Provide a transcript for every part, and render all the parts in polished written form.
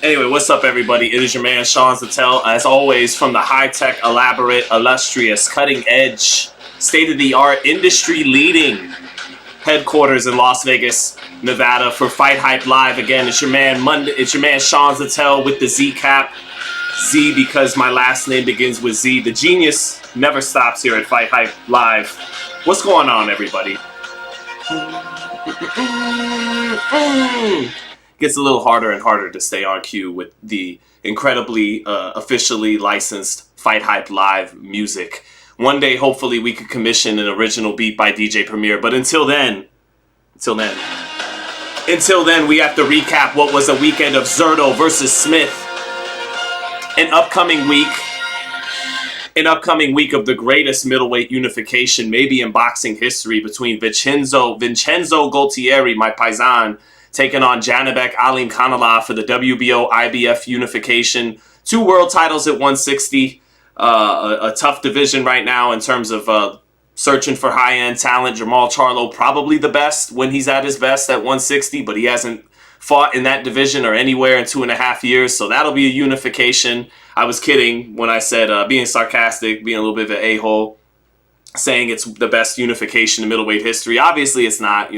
Anyway, what's up, everybody? It is your man, Sean Zittel, as always, from the high-tech, elaborate, illustrious, cutting-edge, state-of-the-art, industry-leading headquarters in Las Vegas, Nevada, for FightHype Live. Again, it's your man, Sean Zittel with the Z cap. Z because my last name begins with Z. The genius never stops here at FightHype Live. What's going on, everybody? Gets a little harder and harder to stay on cue with the incredibly officially licensed FightHype Live music. One day, hopefully, we could commission an original beat by DJ Premier. But until then, we have to recap what was a weekend of Zittel versus Smith. An upcoming week of the greatest middleweight unification, maybe in boxing history, between Vincenzo Gualtieri, my paisan, taking on Janibek Alim Khanalov for the WBO IBF unification. 2 world titles at 160. A tough division right now in terms of searching for high-end talent. Jermell Charlo probably the best when he's at his best at 160, but he hasn't fought in that division or anywhere in 2.5 years, so that'll be a unification. I was kidding when I said, being sarcastic, being a little bit of an a-hole, saying it's the best unification in middleweight history. Obviously, it's not,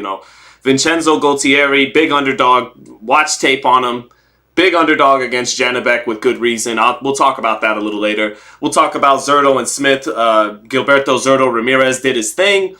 Vincenzo Gualtieri, big underdog. Watch tape on him. Big underdog against Janibek with good reason. We'll talk about that a little later. We'll talk about Zittel and Smith. Gilberto Zittel Ramirez did his thing.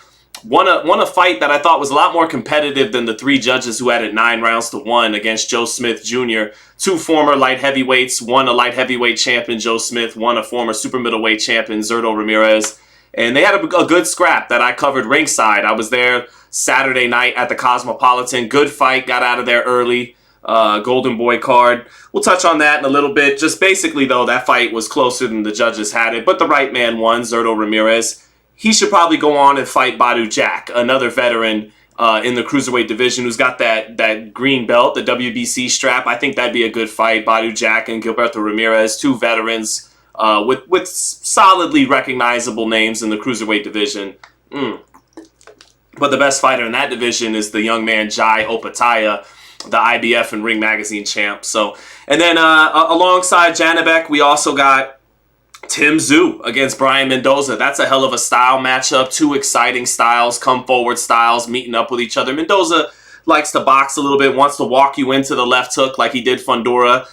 Won a fight that I thought was a lot more competitive than the 3 judges who had it 9 rounds to 1 against Joe Smith Jr. 2 former light heavyweights. One a light heavyweight champion, Joe Smith. One a former super middleweight champion, Zittel Ramirez. And they had a good scrap that I covered ringside. I was there Saturday night at the Cosmopolitan. Good fight. Got out of there early. Golden Boy card. We'll touch on that in a little bit. Just basically, though, that fight was closer than the judges had it. But the right man won, Zittel Ramirez. He should probably go on and fight Badou Jack, another veteran in the cruiserweight division who's got that green belt, the WBC strap. I think that'd be a good fight. Badou Jack and Gilberto Ramirez, 2 veterans with solidly recognizable names in the cruiserweight division. But the best fighter in that division is the young man Jai Opataya, the IBF and Ring Magazine champ. And then alongside Janibek, we also got Tim Tszyu against Brian Mendoza. That's a hell of a style matchup. 2 exciting styles, come forward styles, meeting up with each other. Mendoza likes to box a little bit, wants to walk you into the left hook like he did Fundora.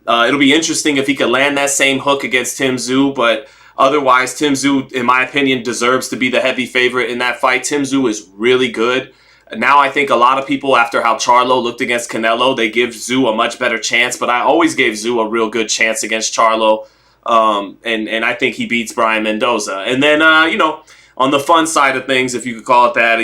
It'll be interesting if he could land that same hook against Tim Tszyu, but otherwise, Tim Tszyu, in my opinion, deserves to be the heavy favorite in that fight. Tim Tszyu is really good. Now I think a lot of people, after how Charlo looked against Canelo, they give Tszyu a much better chance, but I always gave Tszyu a real good chance against Charlo. And I think he beats Brian Mendoza. And then, on the fun side of things, if you could call it that,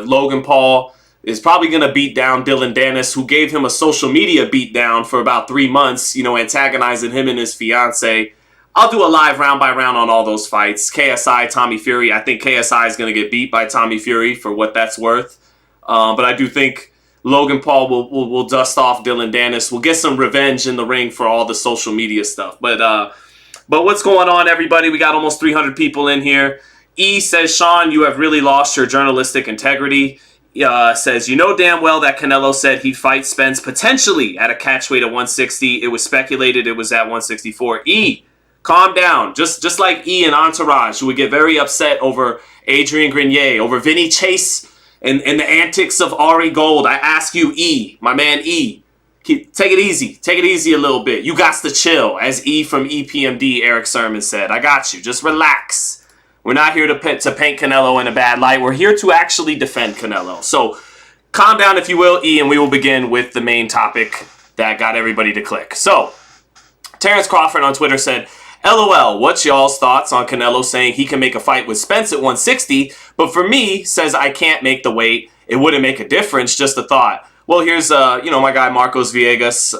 Logan Paul is probably going to beat down Dylan Dennis, who gave him a social media beatdown for about 3 months, antagonizing him and his fiance. I'll do a live round by round on all those fights. KSI, Tommy Fury. I think KSI is going to get beat by Tommy Fury for what that's worth. But I do think Logan Paul will dust off Dylan Dennis. We'll get some revenge in the ring for all the social media stuff. But what's going on, everybody? We got almost 300 people in here. E says, Sean, you have really lost your journalistic integrity. Says, damn well that Canelo said he'd fight Spence potentially at a catchweight at 160. It was speculated it was at 164. E, calm down. Just like E and Entourage, who would get very upset over Adrian Grenier, over Vinny Chase, and the antics of Ari Gold. I ask you, E, my man E, take it easy. Take it easy a little bit. You got to chill, as E from EPMD, Eric Sermon, said. I got you. Just relax. We're not here to paint Canelo in a bad light. We're here to actually defend Canelo. So calm down, if you will, E, and we will begin with the main topic that got everybody to click. So Terence Crawford on Twitter said, LOL, what's y'all's thoughts on Canelo saying he can make a fight with Spence at 160, but for me, says I can't make the weight. It wouldn't make a difference, just a thought. Well, here's my guy Marcos Villegas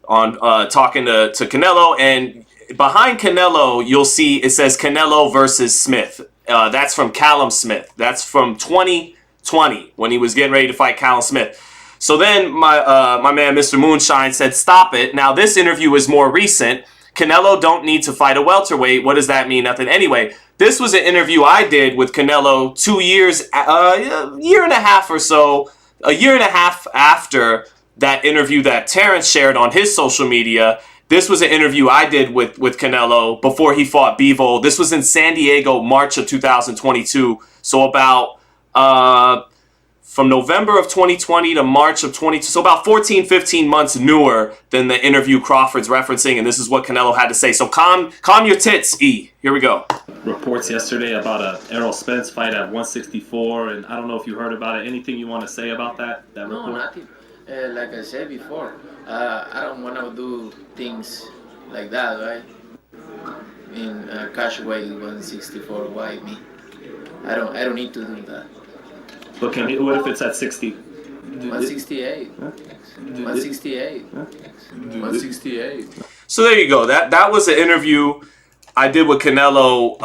on talking to Canelo, and behind Canelo, you'll see it says Canelo versus Smith. That's from Callum Smith. That's from 2020 when he was getting ready to fight Callum Smith. So then my man Mr. Moonshine said, stop it. Now this interview is more recent. Canelo don't need to fight a welterweight. What does that mean? Nothing. Anyway, this was an interview I did with Canelo 2 years, a year and a half or so, a year and a half after that interview that Terence shared on his social media. This was an interview I did with Canelo before he fought Bivol. This was in San Diego, March of 2022. So about from November of 2020 to March of 22. So about 14, 15 months newer than the interview Crawford's referencing. And this is what Canelo had to say. So calm your tits, E. Here we go. Reports yesterday about a Errol Spence fight at 164. And I don't know if you heard about it. Anything you want to say about that report? No, nothing. Like I said before, I don't want to do things like that, right? In cash weight 164, why me? I don't need to do that. But what if it's at 60? 168. Huh? 168. Huh? 168. So there you go. That was an interview I did with Canelo,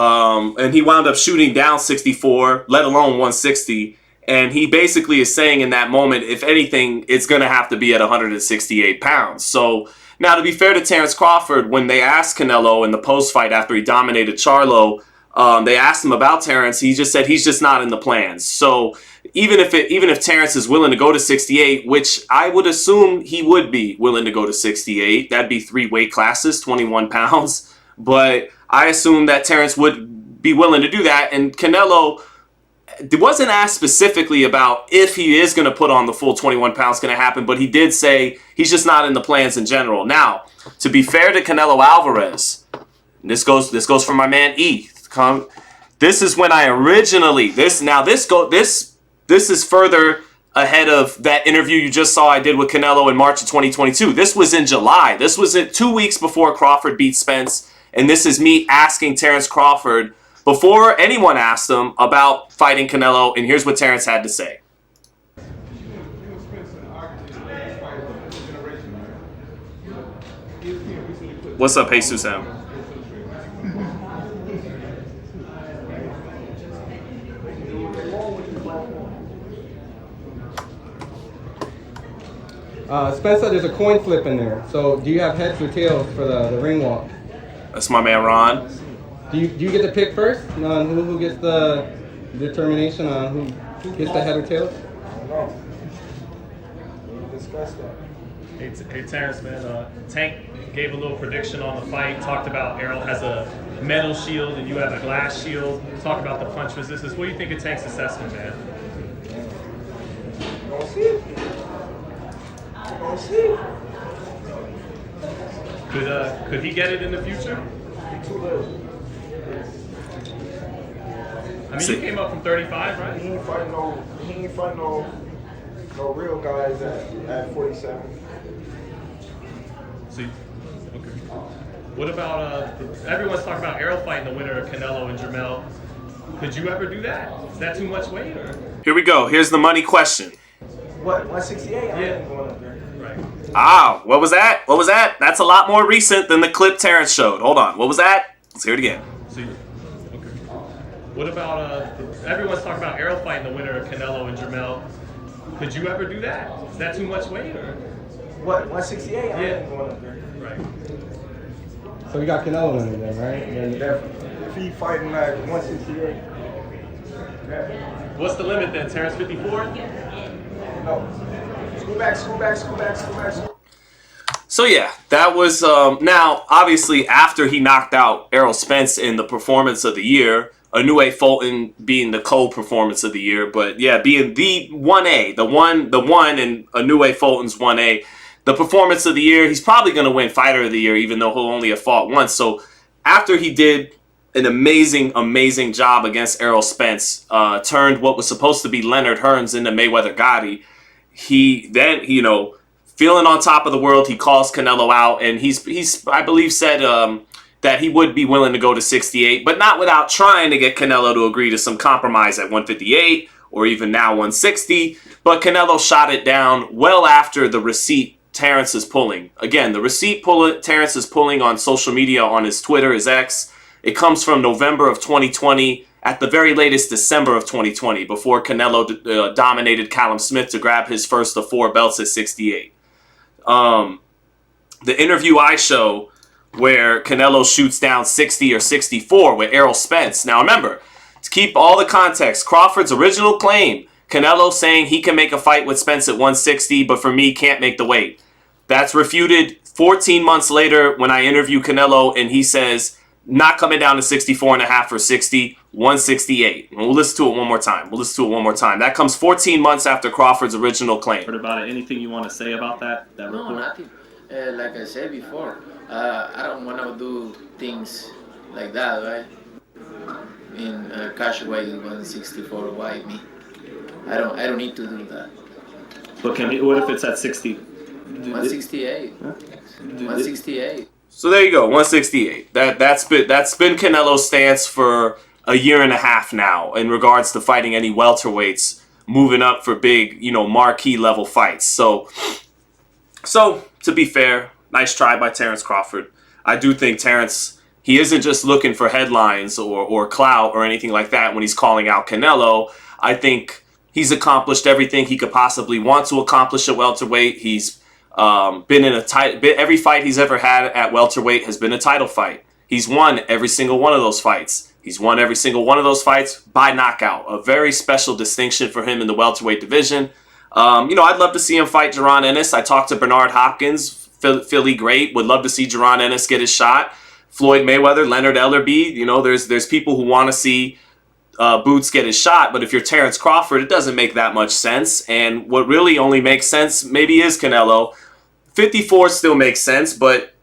and he wound up shooting down 64, let alone 160. And he basically is saying in that moment, if anything, it's going to have to be at 168 pounds. So now, to be fair to Terence Crawford, when they asked Canelo in the post-fight after he dominated Charlo, they asked him about Terence. He just said he's just not in the plans. So even if Terence is willing to go to 68, which I would assume he would be willing to go to 68, that'd be 3 weight classes, 21 pounds. But I assume that Terence would be willing to do that. And Canelo, it wasn't asked specifically about if he is going to put on the full 21 pounds going to happen, but he did say he's just not in the plans in general. Now, to be fair to Canelo Alvarez, this goes for my man E. This is when I originally this is further ahead of that interview you just saw I did with Canelo in March of 2022. This was in July. This was 2 weeks before Crawford beat Spence, and this is me asking Terence Crawford before anyone asked him about fighting Canelo, and here's what Terence had to say. What's up, Jesus M? Spencer, there's a coin flip in there. So do you have heads or tails for the ring walk? That's my man Ron. Do you get to pick first on who gets the determination on who gets the head or tails? No. We discussed that. Hey Terence, man. Tank gave a little prediction on the fight. Talked about Errol has a metal shield and you have a glass shield. Talk about the punch resistance. What do you think of Tank's assessment, man? Gonna see. Gonna see. Could he get it in the future? Too little. I mean, you came up from 35, right? He ain't fighting no real guys at 47. So, okay. What about everyone's talking about Errol fighting the winner of Canelo and Jermell. Could you ever do that? Is that too much weight? Or? Here we go. Here's the money question. What, 168? Yeah. I ain't going up there. Right. What was that? What was that? That's a lot more recent than the clip Terence showed. Hold on. What was that? Let's hear it again. So, okay. What about everyone's talking about Errol fighting the winner of Canelo and Jermell. Could you ever do that? Is that too much weight? Or? What, 168? I Yeah. ain't going up there. Right. So we got Canelo winning then, right? And Definitely. If he fighting at 168. Yeah. What's the limit then, Terence? 54? No. School back. So yeah, that was now obviously after he knocked out Errol Spence in the performance of the year, Inoue Fulton being the co-performance of the year, but yeah, being the 1A, the one, and Inoue Fulton's 1A, the performance of the year. He's probably going to win Fighter of the Year, even though he'll only have fought once. So after he did an amazing job against Errol Spence, turned what was supposed to be Leonard Hearns into Mayweather Gotti. He then, feeling on top of the world, he calls Canelo out, and he's I believe said that he would be willing to go to 68, but not without trying to get Canelo to agree to some compromise at 158 or even now 160. But Canelo shot it down well after the receipt Terence is pulling. Again, the receipt Terence is pulling on social media, on his Twitter, his X. It comes from November of 2020, at the very latest December of 2020, before Canelo dominated Callum Smith to grab his first of 4 belts at 68. The interview I show where Canelo shoots down 60 or 64 with Errol Spence. Now remember, to keep all the context, Crawford's original claim, Canelo saying he can make a fight with Spence at 160, but for me, can't make the weight. That's refuted 14 months later when I interview Canelo, and he says, not coming down to 64.5 or 60, 168. And we'll listen to it one more time. That comes 14 months after Crawford's original claim. Heard about it? Anything you want to say about that report? No, nothing. Like I said before, I don't want to do things like that, right? In cash weight 164, why me? I don't need to do that. But what if it's at 60? 168. 168. So there you go, 168. That's been Canelo's stance for a year and a half now in regards to fighting any welterweights moving up for big, marquee level fights. So to be fair, nice try by Terence Crawford. I do think Terence, he isn't just looking for headlines or clout or anything like that when he's calling out Canelo. I think he's accomplished everything he could possibly want to accomplish at welterweight. He's been in every fight he's ever had at welterweight has been a title fight. He's won every single one of those fights. He's won every single one of those fights by knockout. A very special distinction for him in the welterweight division. I'd love to see him fight Jaron Ennis. I talked to Bernard Hopkins, Philly great. Would love to see Jaron Ennis get his shot. Floyd Mayweather, Leonard Ellerbe. There's people who want to see Boots get his shot, but if you're Terence Crawford, it doesn't make that much sense. And what really only makes sense maybe is Canelo. 54 still makes sense, but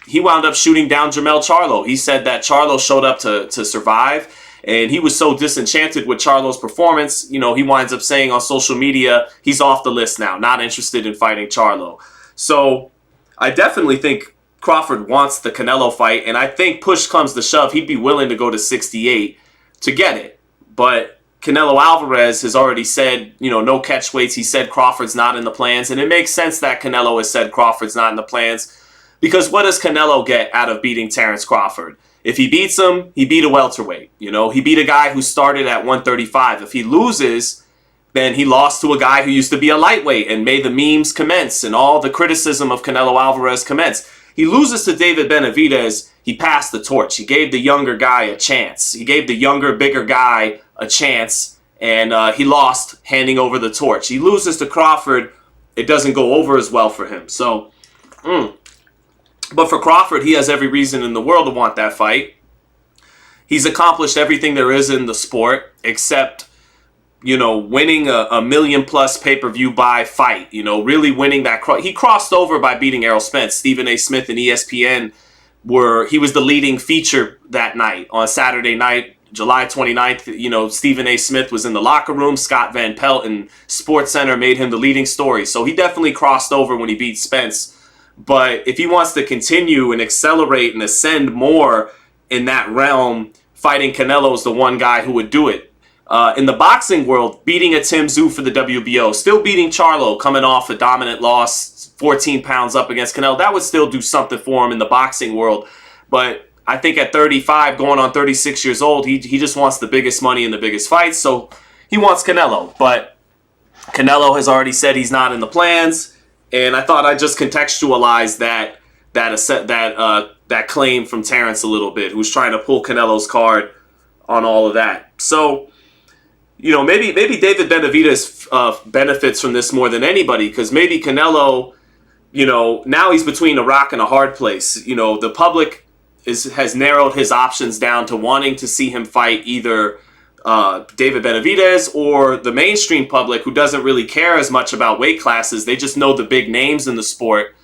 he wound up shooting down Jermell Charlo. He said that Charlo showed up to survive, and he was so disenchanted with Charlo's performance, he winds up saying on social media, he's off the list now, not interested in fighting Charlo. So I definitely think Crawford wants the Canelo fight, and I think push comes to shove, he'd be willing to go to 68 to get it. But Canelo Alvarez has already said, no catch weights. He said Crawford's not in the plans. And it makes sense that Canelo has said Crawford's not in the plans. Because what does Canelo get out of beating Terence Crawford? If he beats him, he beat a welterweight. He beat a guy who started at 135. If he loses, then he lost to a guy who used to be a lightweight and made the memes commence and all the criticism of Canelo Alvarez commence. He loses to David Benavidez. He passed the torch. He gave the younger guy a chance. He gave the younger, bigger guy a chance, and he lost handing over the torch. He loses to Crawford. It doesn't go over as well for him. So, but for Crawford, he has every reason in the world to want that fight. He's accomplished everything there is in the sport except, winning a million-plus pay-per-view buy fight. Really winning that. He crossed over by beating Errol Spence. Stephen A. Smith and ESPN he was the leading feature that night on Saturday night, July 29th. Stephen A. Smith was in the locker room. Scott Van Pelt and SportsCenter made him the leading story. So he definitely crossed over when he beat Spence. But if he wants to continue and accelerate and ascend more in that realm, fighting Canelo is the one guy who would do it. In the boxing world, beating a Tim Tszyu for the WBO, still beating Charlo, coming off a dominant loss, 14 pounds up against Canelo, that would still do something for him in the boxing world. But I think at 35, going on 36 years old, he just wants the biggest money and the biggest fights, so he wants Canelo. But Canelo has already said he's not in the plans, and I thought I'd just contextualize that claim from Terence a little bit, who's trying to pull Canelo's card on all of that. So, maybe David Benavidez benefits from this more than anybody, because maybe Canelo, now he's between a rock and a hard place. The public has narrowed his options down to wanting to see him fight either David Benavidez or the mainstream public, who doesn't really care as much about weight classes. They just know the big names in the sport,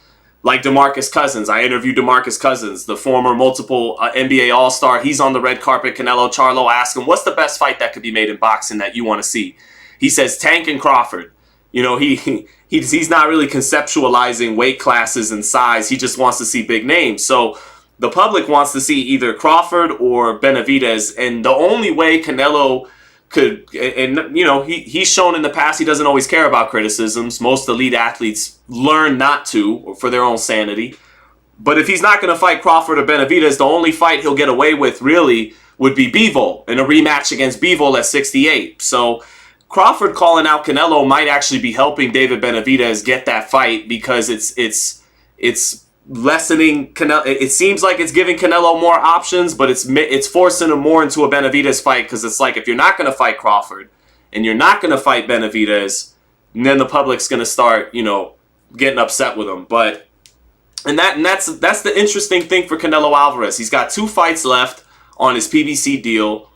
like DeMarcus Cousins. I interviewed DeMarcus Cousins, the former multiple NBA All-Star. He's on the red carpet. Canelo Charlo asked him, what's the best fight that could be made in boxing that you want to see? He says Tank and Crawford. He's not really conceptualizing weight classes and size. He just wants to see big names. So the public wants to see either Crawford or Benavidez. And the only way Canelo could, he's shown in the past he doesn't always care about criticisms. Most elite athletes learn not to for their own sanity. But if he's not going to fight Crawford or Benavidez, the only fight he'll get away with really would be Bivol in a rematch against Bivol at 68. So Crawford calling out Canelo might actually be helping David Benavidez get that fight, because it's lessening Canelo. It seems like it's giving Canelo more options, but it's forcing him more into a Benavidez fight, because it's like, if you're not going to fight Crawford and you're not going to fight Benavidez, then the public's going to start, getting upset with him. But that's the interesting thing for Canelo Alvarez. He's got 2 fights left on his PBC deal.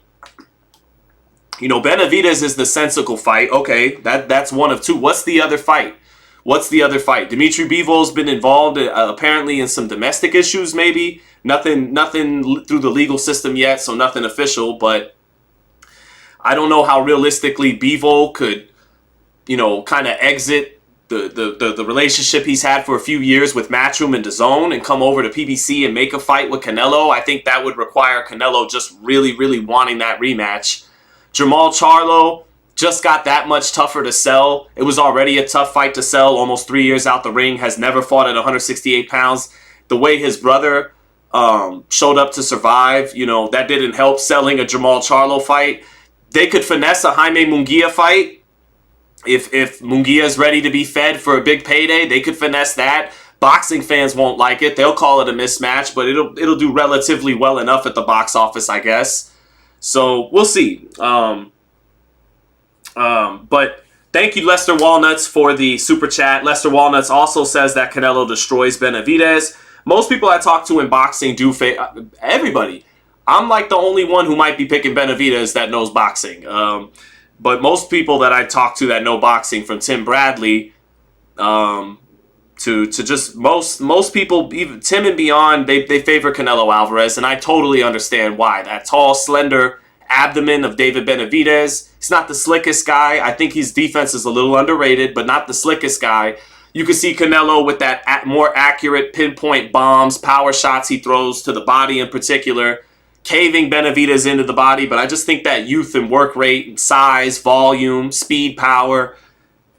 Benavidez is the sensical fight. Okay, that's one of 2. What's the other fight? Dimitri Bivol's been involved apparently in some domestic issues, maybe. Nothing through the legal system yet, so nothing official. But I don't know how realistically Bivol could, kind of exit the relationship he's had for a few years with Matchroom and DAZN and come over to PBC and make a fight with Canelo. I think that would require Canelo just really, really wanting that rematch. Jermell Charlo just got that much tougher to sell. It was already a tough fight to sell, almost 3 years out the ring, has never fought at 168 pounds. The way his brother showed up to survive, that didn't help selling a Jermell Charlo fight. They could finesse a Jaime Munguia fight. If Munguia is ready to be fed for a big payday, they could finesse that. Boxing fans won't like it. They'll call it a mismatch, but it'll do relatively well enough at the box office, I guess. So we'll see. But thank you, Lester Walnuts, for the super chat. Lester Walnuts also says that Canelo destroys Benavidez. Most people I talk to in boxing do everybody. I'm like the only one who might be picking Benavidez that knows boxing. But most people that I talk to that know boxing, from Tim Bradley to just most people, even Tim and beyond, they favor Canelo Alvarez, and I totally understand why. That tall, slender abdomen of David Benavidez. He's not the slickest guy. I think his defense is a little underrated, but not the slickest guy. You can see Canelo with that more accurate pinpoint bombs, power shots he throws to the body in particular, caving Benavidez into the body. But I just think that youth and work rate, size, volume, speed, power,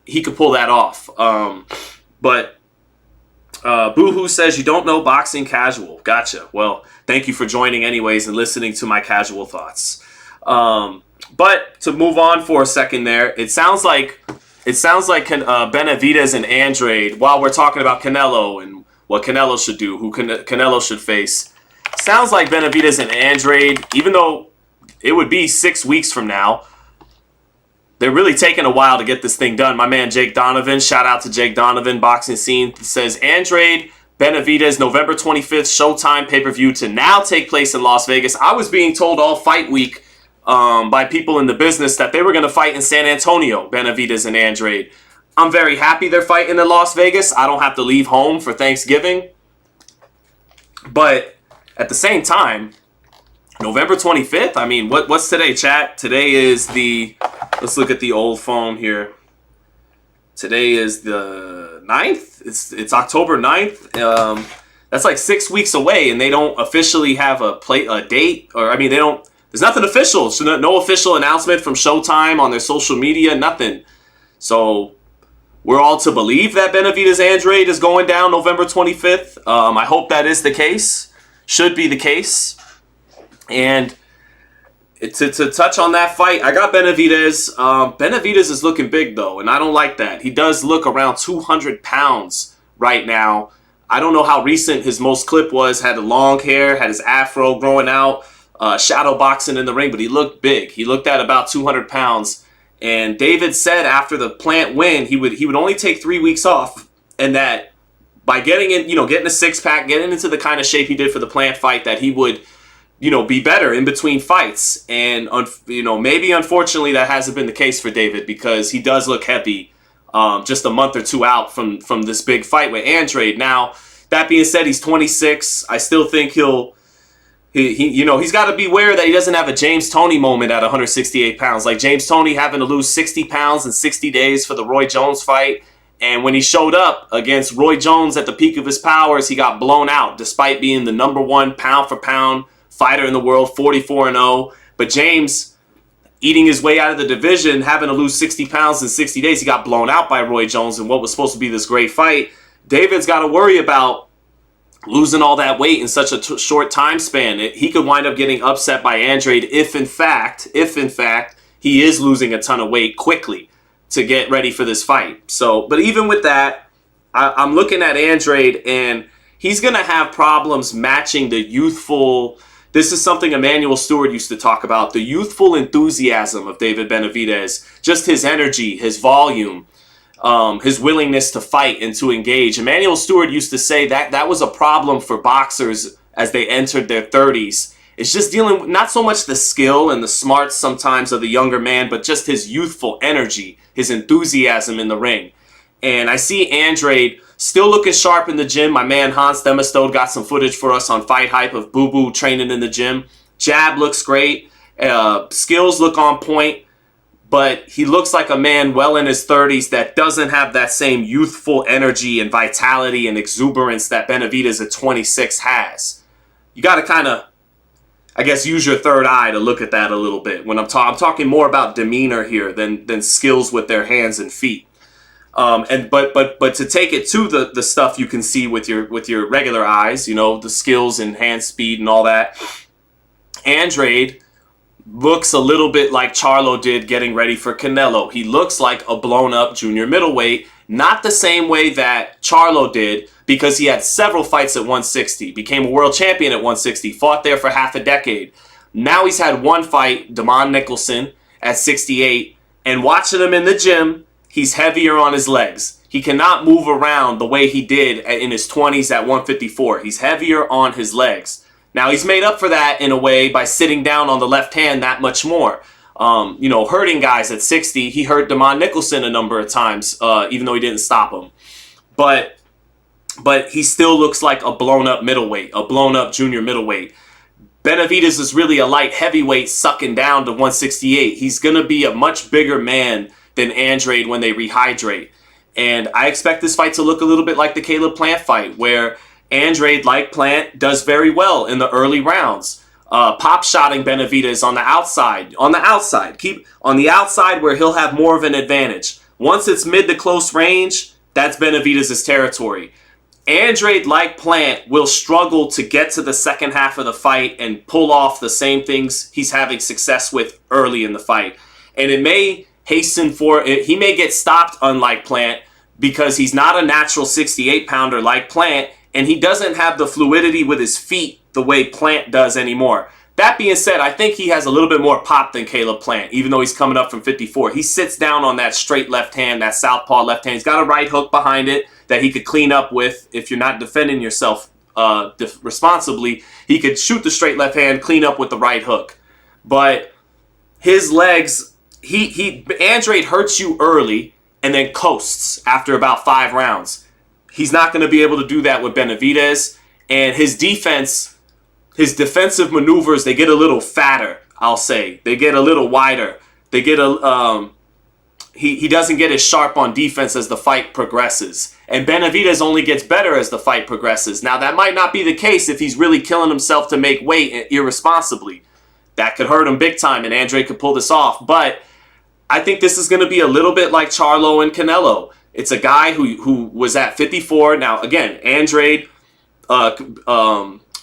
he could pull that off. But Boohoo says, you don't know boxing casual. Gotcha. Well, thank you for joining anyways and listening to my casual thoughts. But to move on for a second there, it sounds like Benavidez and Andrade, while we're talking about Canelo and what Canelo should do, who Canelo should face, sounds like Benavidez and Andrade, even though it would be 6 weeks from now, they're really taking a while to get this thing done. My man Jake Donovan, shout out to Jake Donovan, Boxing Scene, says Andrade, Benavidez, November 25th, Showtime pay-per-view to now take place in Las Vegas. I was being told all fight week by people in the business that they were going to fight in San Antonio, Benavidez and Andrade. I'm very happy they're fighting in Las Vegas. I don't have to leave home for Thanksgiving. But at the same time, November 25th, I mean, what's today, chat? Today is let's look at the old phone here. Today is the 9th. It's October 9th. That's like 6 weeks away, and they don't officially have a date. Or, I mean, there's nothing official. So no official announcement from Showtime on their social media, nothing. So we're all to believe that Benavidez Andrade is going down November 25th. I hope that is the case. Should be the case. And to touch on that fight, I got Benavidez. Benavidez is looking big, though, and I don't like that. He does look around 200 pounds right now. I don't know how recent his most clip was. Had long hair, had his afro growing out, shadow boxing in the ring, but he looked big. He looked at about 200 pounds. And David said after the Plant win, he would only take 3 weeks off, and that by getting a six-pack, getting into the kind of shape he did for the Plant fight, that he would be better in between fights. And, maybe unfortunately that hasn't been the case for David, because he does look heavy just a month or two out from this big fight with Andrade. Now, that being said, he's 26. I still think he's got to beware that he doesn't have a James Toney moment at 168 pounds. Like James Toney having to lose 60 pounds in 60 days for the Roy Jones fight. And when he showed up against Roy Jones at the peak of his powers, he got blown out despite being the number one pound-for-pound fighter in the world, 44-0. But James, eating his way out of the division, having to lose 60 pounds in 60 days, he got blown out by Roy Jones in what was supposed to be this great fight. David's got to worry about losing all that weight in such a short time span. He could wind up getting upset by Andrade if in fact, he is losing a ton of weight quickly to get ready for this fight. So, but even with that, I'm looking at Andrade, and he's going to have problems matching the youthful. This is something Emmanuel Stewart used to talk about, the youthful enthusiasm of David Benavidez, just his energy, his volume, his willingness to fight and to engage. Emmanuel Stewart used to say that was a problem for boxers as they entered their 30s. It's just dealing with not so much the skill and the smarts sometimes of the younger man, but just his youthful energy, his enthusiasm in the ring. And I see Andrade still looking sharp in the gym. My man Hans Demestode got some footage for us on FightHype of Boo Boo training in the gym. Jab looks great. Skills look on point. But he looks like a man well in his 30s that doesn't have that same youthful energy and vitality and exuberance that Benavidez at 26 has. You got to kind of, I guess, use your third eye to look at that a little bit. When I'm talking more about demeanor here than skills with their hands and feet. But to take it to the stuff you can see with your regular eyes, you know, the skills and hand speed and all that. Andrade looks a little bit like Charlo did getting ready for Canelo. He looks like a blown up junior middleweight, not the same way that Charlo did, because he had several fights at 160, became a world champion at 160, fought there for half a decade. Now he's had one fight, Damon Nicholson, at 68, and watching him in the gym, he's heavier on his legs. He cannot move around the way he did in his 20s at 154. He's heavier on his legs. Now, he's made up for that in a way by sitting down on the left hand that much more. Hurting guys at 60. He hurt Damon Nicholson a number of times, even though he didn't stop him. But he still looks like a blown-up middleweight, a blown-up junior middleweight. Benavidez is really a light heavyweight sucking down to 168. He's going to be a much bigger man than Andrade when they rehydrate. And I expect this fight to look a little bit like the Caleb Plant fight, where Andrade, like Plant, does very well in the early rounds. Pop-shotting Benavidez on the outside. Keep on the outside where he'll have more of an advantage. Once it's mid to close range, that's Benavidez' territory. Andrade, like Plant, will struggle to get to the second half of the fight and pull off the same things he's having success with early in the fight. And it may he may get stopped, unlike Plant, because he's not a natural 68-pounder like Plant, and he doesn't have the fluidity with his feet the way Plant does anymore. That being said, I think he has a little bit more pop than Caleb Plant, even though he's coming up from 54. He sits down on that straight left hand, that southpaw left hand. He's got a right hook behind it that he could clean up with if you're not defending yourself responsibly. He could shoot the straight left hand, clean up with the right hook. But his legs, Andrade hurts you early and then coasts after about 5 rounds. He's not going to be able to do that with Benavidez. And his defense, his defensive maneuvers, they get a little fatter, I'll say. They get a little wider. They get he doesn't get as sharp on defense as the fight progresses. And Benavidez only gets better as the fight progresses. Now, that might not be the case if he's really killing himself to make weight irresponsibly. That could hurt him big time, and Andrade could pull this off. But I think this is going to be a little bit like Charlo and Canelo. It's a guy who was at 54. Now, again, Andrade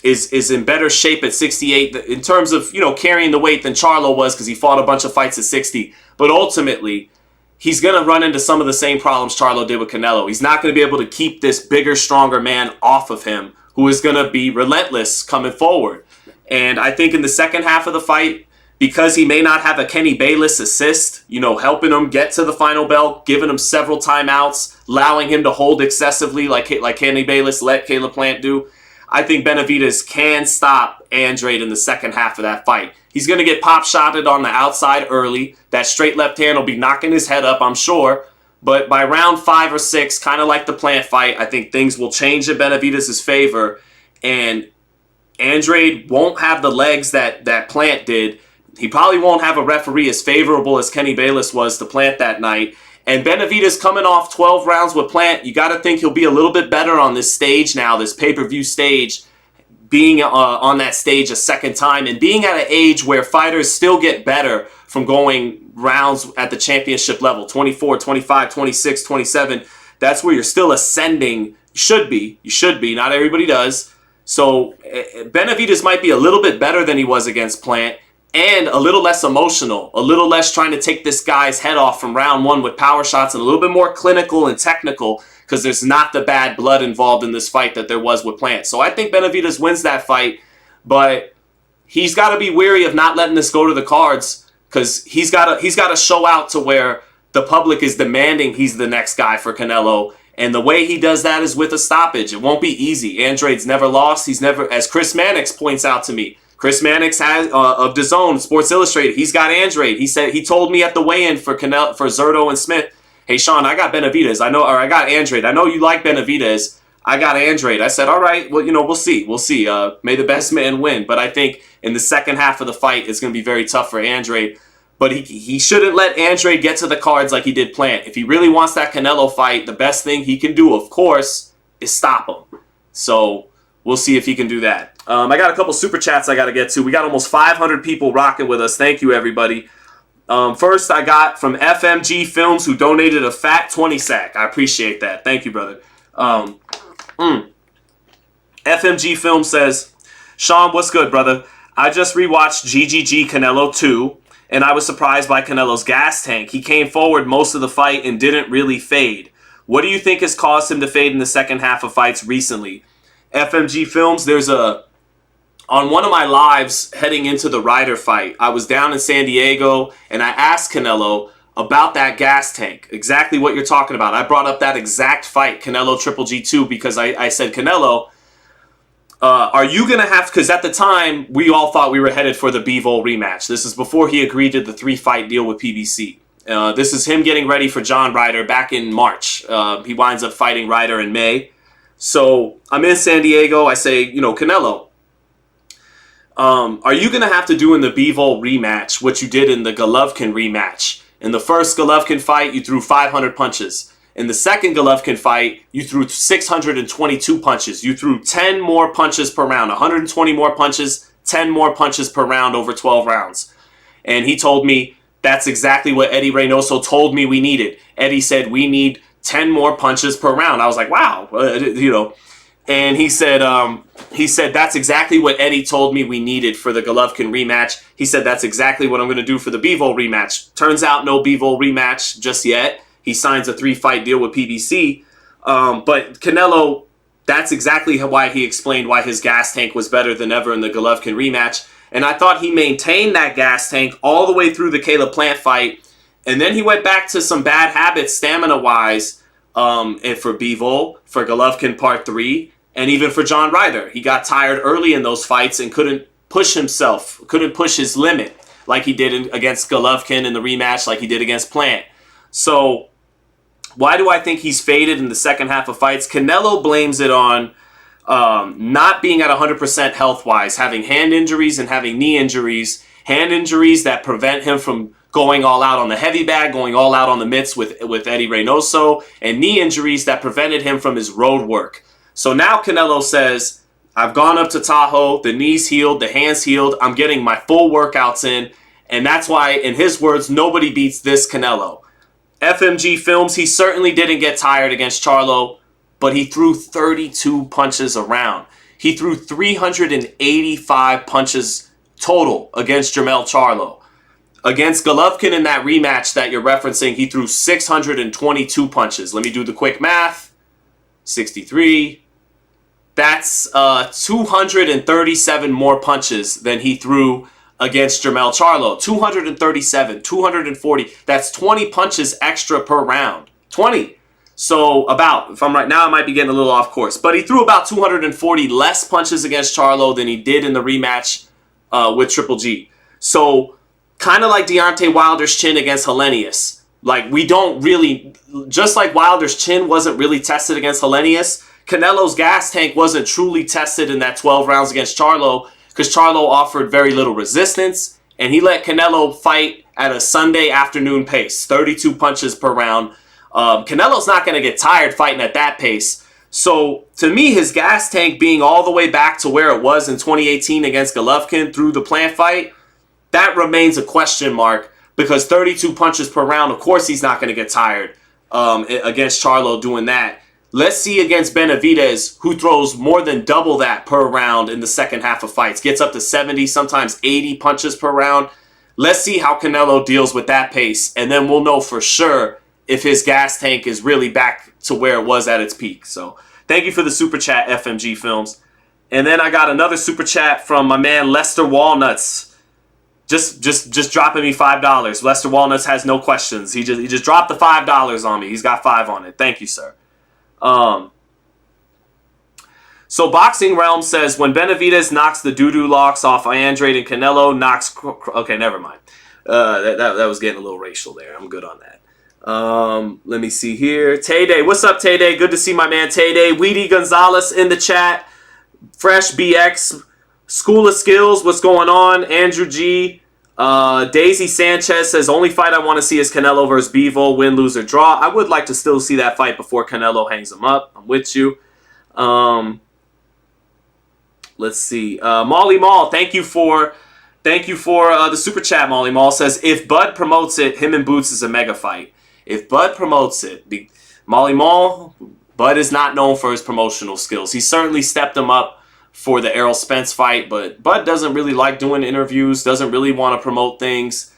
is in better shape at 68 in terms of, carrying the weight than Charlo was, because he fought a bunch of fights at 60. But ultimately, he's going to run into some of the same problems Charlo did with Canelo. He's not going to be able to keep this bigger, stronger man off of him, who is going to be relentless coming forward. And I think in the second half of the fight, because he may not have a Kenny Bayless assist, helping him get to the final bell, giving him several timeouts, allowing him to hold excessively like Kenny Bayless let Caleb Plant do, I think Benavidez can stop Andrade in the second half of that fight. He's going to get pop-shotted on the outside early. That straight left hand will be knocking his head up, I'm sure. But by round 5 or 6, kind of like the Plant fight, I think things will change in Benavidez' favor. And Andrade won't have the legs that Plant did. He probably won't have a referee as favorable as Kenny Bayless was to Plant that night. And Benavidez coming off 12 rounds with Plant, you got to think he'll be a little bit better on this stage now, this pay-per-view stage, being on that stage a second time and being at an age where fighters still get better from going rounds at the championship level, 24, 25, 26, 27. That's where you're still ascending. You should be. Not everybody does. So Benavidez might be a little bit better than he was against Plant, and a little less emotional, a little less trying to take this guy's head off from round 1 with power shots, and a little bit more clinical and technical, because there's not the bad blood involved in this fight that there was with Plant. So I think Benavidez wins that fight, but he's got to be wary of not letting this go to the cards, because he's got to show out to where the public is demanding he's the next guy for Canelo. And the way he does that is with a stoppage. It won't be easy. Andrade's never lost. He's never, as Chris Mannix points out to me, Chris Mannix has of DAZN, Sports Illustrated. He's got Andrade. He told me at the weigh-in for Zittel and Smith, "Hey Sean, I got Benavidez. I got Andrade. I know you like Benavidez. I got Andrade." I said, "All right. Well, we'll see. We'll see. May the best man win." But I think in the second half of the fight, it's going to be very tough for Andrade. But he shouldn't let Andrade get to the cards like he did Plant. If he really wants that Canelo fight, the best thing he can do, of course, is stop him. So we'll see if he can do that. I got a couple super chats I got to get to. We got almost 500 people rocking with us. Thank you, everybody. First, I got from FMG Films, who donated a fat 20 sack. I appreciate that. Thank you, brother. FMG Films says, "Sean, what's good, brother? I just rewatched GGG Canelo 2. And I was surprised by Canelo's gas tank. He came forward most of the fight and didn't really fade. What do you think has caused him to fade in the second half of fights recently?" FMG Films, on one of my lives heading into the Ryder fight, I was down in San Diego and I asked Canelo about that gas tank, exactly what you're talking about. I brought up that exact fight, Canelo Triple G2, because I said, "Canelo, are you going to have," because at the time, we all thought we were headed for the Bivol rematch. This is before he agreed to the 3-fight deal with PBC. This is him getting ready for John Ryder back in March. He winds up fighting Ryder in May. So I'm in San Diego. I say, "Canelo, are you going to have to do in the Bivol rematch what you did in the Golovkin rematch? In the first Golovkin fight, you threw 500 punches. In the second Golovkin fight, you threw 622 punches. You threw 10 more punches per round, 120 more punches, 10 more punches per round over 12 rounds." And he told me, "That's exactly what Eddie Reynoso told me we needed. Eddie said we need 10 more punches per round." I was like, wow, And he said, "That's exactly what Eddie told me we needed for the Golovkin rematch." He said, "That's exactly what I'm going to do for the Bivol rematch." Turns out no Bivol rematch just yet. He signs a 3-fight deal with PBC. But Canelo, that's exactly why he explained why his gas tank was better than ever in the Golovkin rematch. And I thought he maintained that gas tank all the way through the Caleb Plant fight. And then he went back to some bad habits stamina-wise and for Bivol, for Golovkin Part 3, and even for John Ryder. He got tired early in those fights and couldn't push himself, couldn't push his limit like he did against Golovkin in the rematch, like he did against Plant. So why do I think he's faded in the second half of fights? Canelo blames it on not being at 100% health-wise, having hand injuries and having knee injuries. Hand injuries that prevent him from going all out on the heavy bag, going all out on the mitts with Eddie Reynoso, and knee injuries that prevented him from his road work. So now Canelo says, "I've gone up to Tahoe, the knees healed, the hands healed, I'm getting my full workouts in," and that's why, in his words, nobody beats this Canelo. FMG Films, he certainly didn't get tired against Charlo, but he threw 32 punches around. He threw 385 punches total against Jermell Charlo. Against Golovkin in that rematch that you're referencing, he threw 622 punches. Let me do the quick math. 63. That's 237 more punches than he threw against Jermell Charlo. 237, 240. That's 20 punches extra per round. 20. So if I'm right now, I might be getting a little off course. But he threw about 240 less punches against Charlo than he did in the rematch with Triple G. So kind of like Deontay Wilder's chin against Helenius. Like, we don't really, just like Wilder's chin wasn't really tested against Helenius, Canelo's gas tank wasn't truly tested in that 12 rounds against Charlo, because Charlo offered very little resistance, and he let Canelo fight at a Sunday afternoon pace, 32 punches per round. Canelo's not going to get tired fighting at that pace. So, to me, his gas tank being all the way back to where it was in 2018 against Golovkin through the Plant fight, that remains a question mark, because 32 punches per round, of course he's not going to get tired against Charlo doing that. Let's see against Benavidez, who throws more than double that per round in the second half of fights. Gets up to 70, sometimes 80 punches per round. Let's see how Canelo deals with that pace, and then we'll know for sure if his gas tank is really back to where it was at its peak. So thank you for the super chat, FMG Films. And then I got another super chat from my man Lester Walnuts. Just dropping me $5. Lester Walnuts has no questions. He just dropped the $5 on me. He's got 5 on it. Thank you, sir. So Boxing Realm says, when Benavidez knocks the doo-doo locks off Andrade and Canelo, knocks... Okay, never mind. That was getting a little racial there. I'm good on that. Let me see here. Tay-Day. What's up, Tay-Day? Good to see my man Tay-Day. Weedy Gonzalez in the chat. Fresh BX. School of Skills. What's going on? Andrew G. Daisy Sanchez says, only fight I want to see is Canelo versus Bivol. Win, lose, or draw. I would like to still see that fight before Canelo hangs him up. I'm with you. Let's see. Molly Mall, thank you for the super chat. Molly Mall says, if Bud promotes it, him and Boots is a mega fight. If Bud promotes it, Molly Mall, Bud is not known for his promotional skills. He certainly stepped him up for the Errol Spence fight, but Bud doesn't really like doing interviews, doesn't really want to promote things.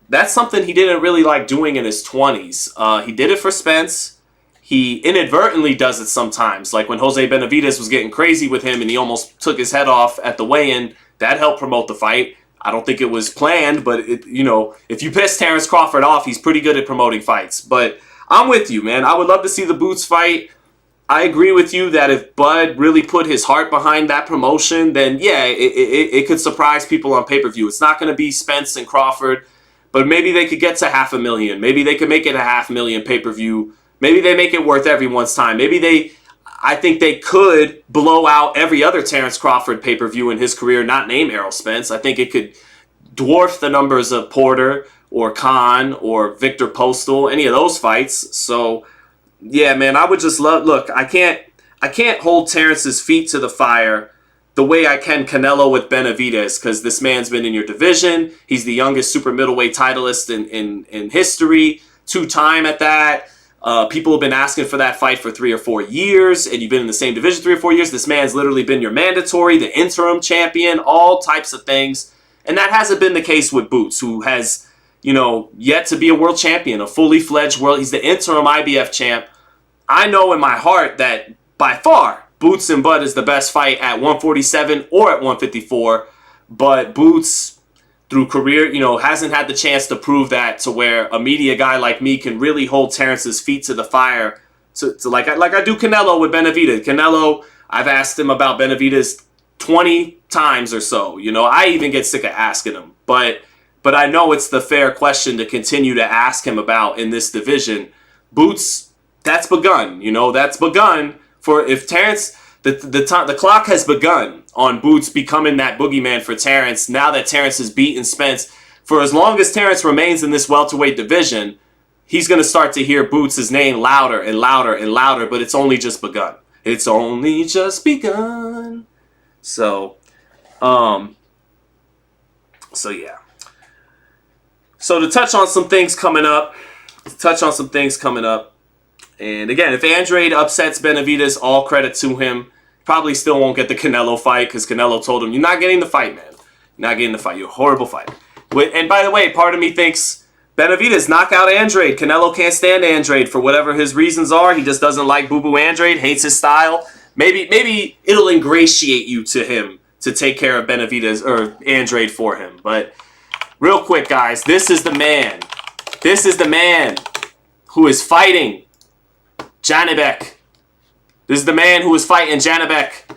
That's something he didn't really like doing in his 20s. He did it for Spence. He inadvertently does it sometimes, like when Jose Benavidez was getting crazy with him and he almost took his head off at the weigh-in. That helped promote the fight. I don't think it was planned, but if you piss Terence Crawford off, he's pretty good at promoting fights. But I'm with you, man. I would love to see the Boots fight. I agree with you that if Bud really put his heart behind that promotion, then yeah, it could surprise people on pay-per-view. It's not going to be Spence and Crawford, but maybe they could get to 500,000. Maybe they could make it a 500,000 pay-per-view. Maybe they make it worth everyone's time. I think they could blow out every other Terence Crawford pay-per-view in his career, not name Errol Spence. I think it could dwarf the numbers of Porter or Khan or Victor Postal, any of those fights. So yeah, man, I would just love... Look, I can't hold Terrence's feet to the fire the way I can Canelo with Benavidez, because this man's been in your division. He's the youngest super middleweight titleist in history, 2-time at that. People have been asking for that fight for 3 or 4 years, and you've been in the same division 3 or 4 years. This man's literally been your mandatory, the interim champion, all types of things. And that hasn't been the case with Boots, who has... yet to be a world champion, a fully fledged world. He's the interim IBF champ. I know in my heart that by far Boots and Bud is the best fight at 147 or at 154. But Boots, through career, hasn't had the chance to prove that, to where a media guy like me can really hold Terrence's feet to the fire. To like I do Canelo with Benavidez. Canelo, I've asked him about Benavidez 20 times or so. I even get sick of asking him. But I know it's the fair question to continue to ask him about in this division. Boots, that's begun. That's begun. For if Terence, the clock has begun on Boots becoming that boogeyman for Terence. Now that Terence has beaten Spence, for as long as Terence remains in this welterweight division, he's going to start to hear Boots' name louder and louder and louder. But it's only just begun. It's only just begun. So yeah. So to touch on some things coming up. And again, if Andrade upsets Benavidez, all credit to him. Probably still won't get the Canelo fight because Canelo told him, you're not getting the fight, man. You're not getting the fight. You're a horrible fighter. And by the way, part of me thinks Benavidez knock out Andrade. Canelo can't stand Andrade for whatever his reasons are. He just doesn't like Boo Boo Andrade, hates his style. Maybe it'll ingratiate you to him to take care of Benavidez or Andrade for him. But real quick, guys, this is the man. This is the man who is fighting Janibek. This is the man who is fighting Janibek.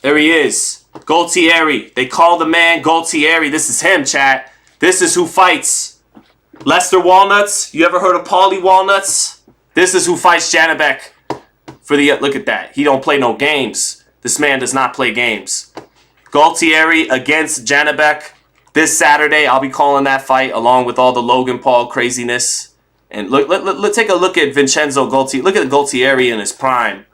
There he is. Gualtieri. They call the man Gualtieri. This is him, chat. This is who fights. Lester Walnuts. You ever heard of Paulie Walnuts? This is who fights Janibek. Look at that. He don't play no games. This man does not play games. Gualtieri against Janibek this Saturday. I'll be calling that fight along with all the Logan Paul craziness. And let's take a look at Vincenzo Gualtieri. Look at Gualtieri in his prime.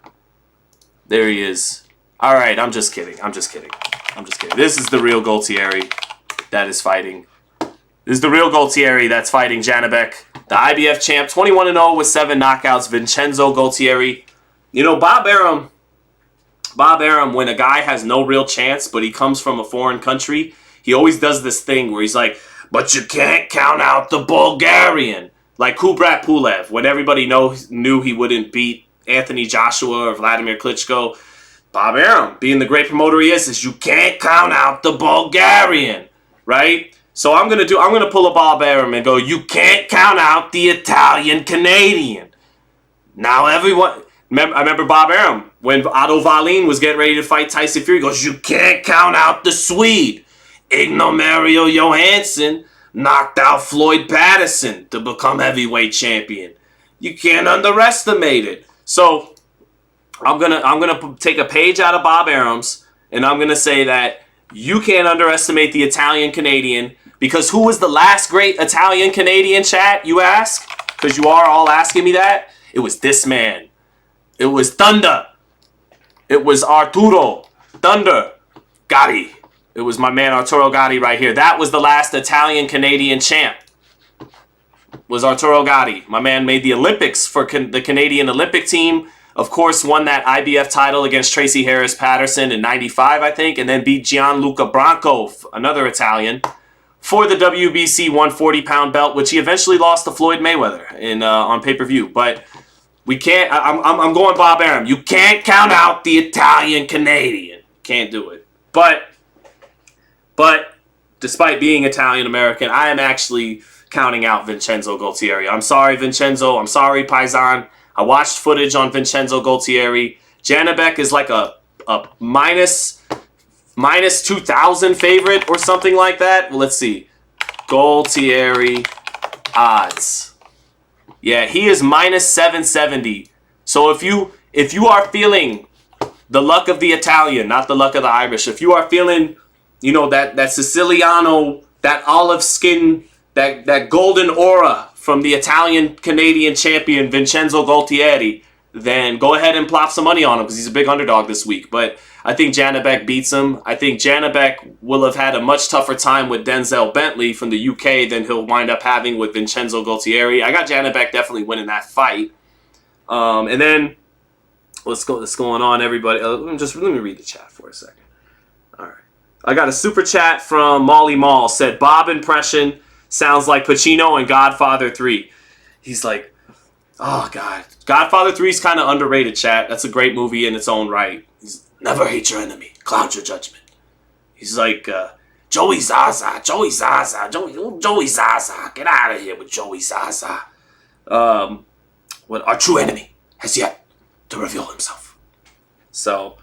There he is. All right, I'm just kidding. This is the real Gualtieri that is fighting. This is the real Gualtieri that's fighting Janibek. The IBF champ, 21-0 with 7 knockouts. Vincenzo Gualtieri. Bob Arum, when a guy has no real chance, but he comes from a foreign country, he always does this thing where he's like, but you can't count out the Bulgarian. Like Kubrat Pulev, when everybody knew he wouldn't beat Anthony Joshua or Vladimir Klitschko, Bob Arum, being the great promoter he is you can't count out the Bulgarian, right? So I'm gonna pull a Bob Arum and go, you can't count out the Italian Canadian. Now everyone, I remember Bob Arum when Otto Wallin was getting ready to fight Tyson Fury. He goes, you can't count out the Swede. Ignomario Johansson knocked out Floyd Patterson to become heavyweight champion. You can't underestimate it. So I'm gonna take a page out of Bob Arum's, and I'm gonna say that you can't underestimate the Italian Canadian, because who was the last great Italian Canadian, chat? You ask, because you are all asking me that. It was this man. It was Thunder. It was Arturo Thunder Gatti. It was my man Arturo Gatti right here. That was the last Italian Canadian champ. Was Arturo Gatti. My man made the Olympics for the Canadian Olympic team. Of course, won that IBF title against Tracy Harris Patterson in '95, I think, and then beat Gianluca Branco, another Italian, for the WBC 140-pound belt, which he eventually lost to Floyd Mayweather on pay-per-view. But we can't. I'm going Bob Arum. You can't count out the Italian Canadian. Can't do it. But despite being Italian American, I am actually counting out Vincenzo Gualtieri. I'm sorry, Vincenzo. I'm sorry, Paisan. I watched footage on Vincenzo Gualtieri. Janibek is like a minus 2,000 favorite or something like that. Well, let's see. Gualtieri odds. Yeah, he is minus 770. So if you are feeling the luck of the Italian, not the luck of the Irish, if you are feeling, that Siciliano, that olive skin, that golden aura from the Italian Canadian champion Vincenzo Gualtieri, then go ahead and plop some money on him because he's a big underdog this week. But I think Janibek beats him. I think Janibek will have had a much tougher time with Denzel Bentley from the UK than he'll wind up having with Vincenzo Gualtieri. I got Janibek definitely winning that fight. And then what's going on, everybody? Let me read the chat for a second. All right, I got a super chat from Molly Mall. Said Bob impression sounds like Pacino and Godfather 3. He's like, oh God, Godfather 3 is kind of underrated, chat. That's a great movie in its own right. He's never hate your enemy, cloud your judgment. He's like Joey Zaza, Joey Zaza, get out of here with Joey Zaza. What our true enemy has yet to reveal himself. So,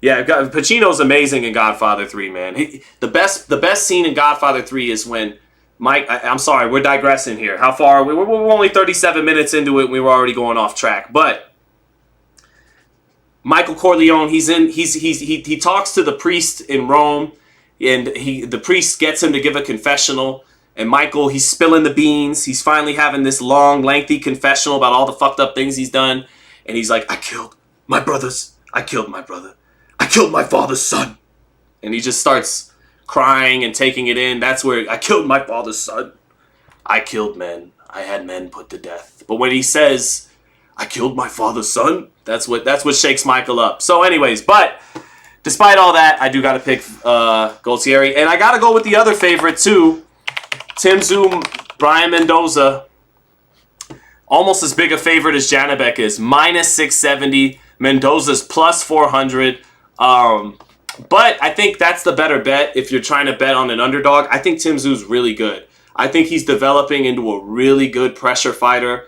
yeah, Pacino's amazing in Godfather 3, man. The best scene in Godfather 3 is when Mike, I'm sorry, we're digressing here. How far are we? We're only 37 minutes into it and we were already going off track. But Michael Corleone, he talks to the priest in Rome, and the priest gets him to give a confessional. And Michael, he's spilling the beans. He's finally having this long, lengthy confessional about all the fucked up things he's done. And he's like, I killed my brothers. I killed my brother. I killed my father's son. And he just starts crying and taking it in. That's where I killed my father's son. I killed men. I had men put to death. But when he says, I killed my father's son, that's what shakes Michael up. So anyways, but despite all that, I do got to pick Gualtieri. And I got to go with the other favorite too. Tim Zoom, Brian Mendoza. Almost as big a favorite as Janibek is. Minus 670. Mendoza's plus 400. But I think that's the better bet if you're trying to bet on an underdog. I think Tim Zoo's really good. I think he's developing into a really good pressure fighter.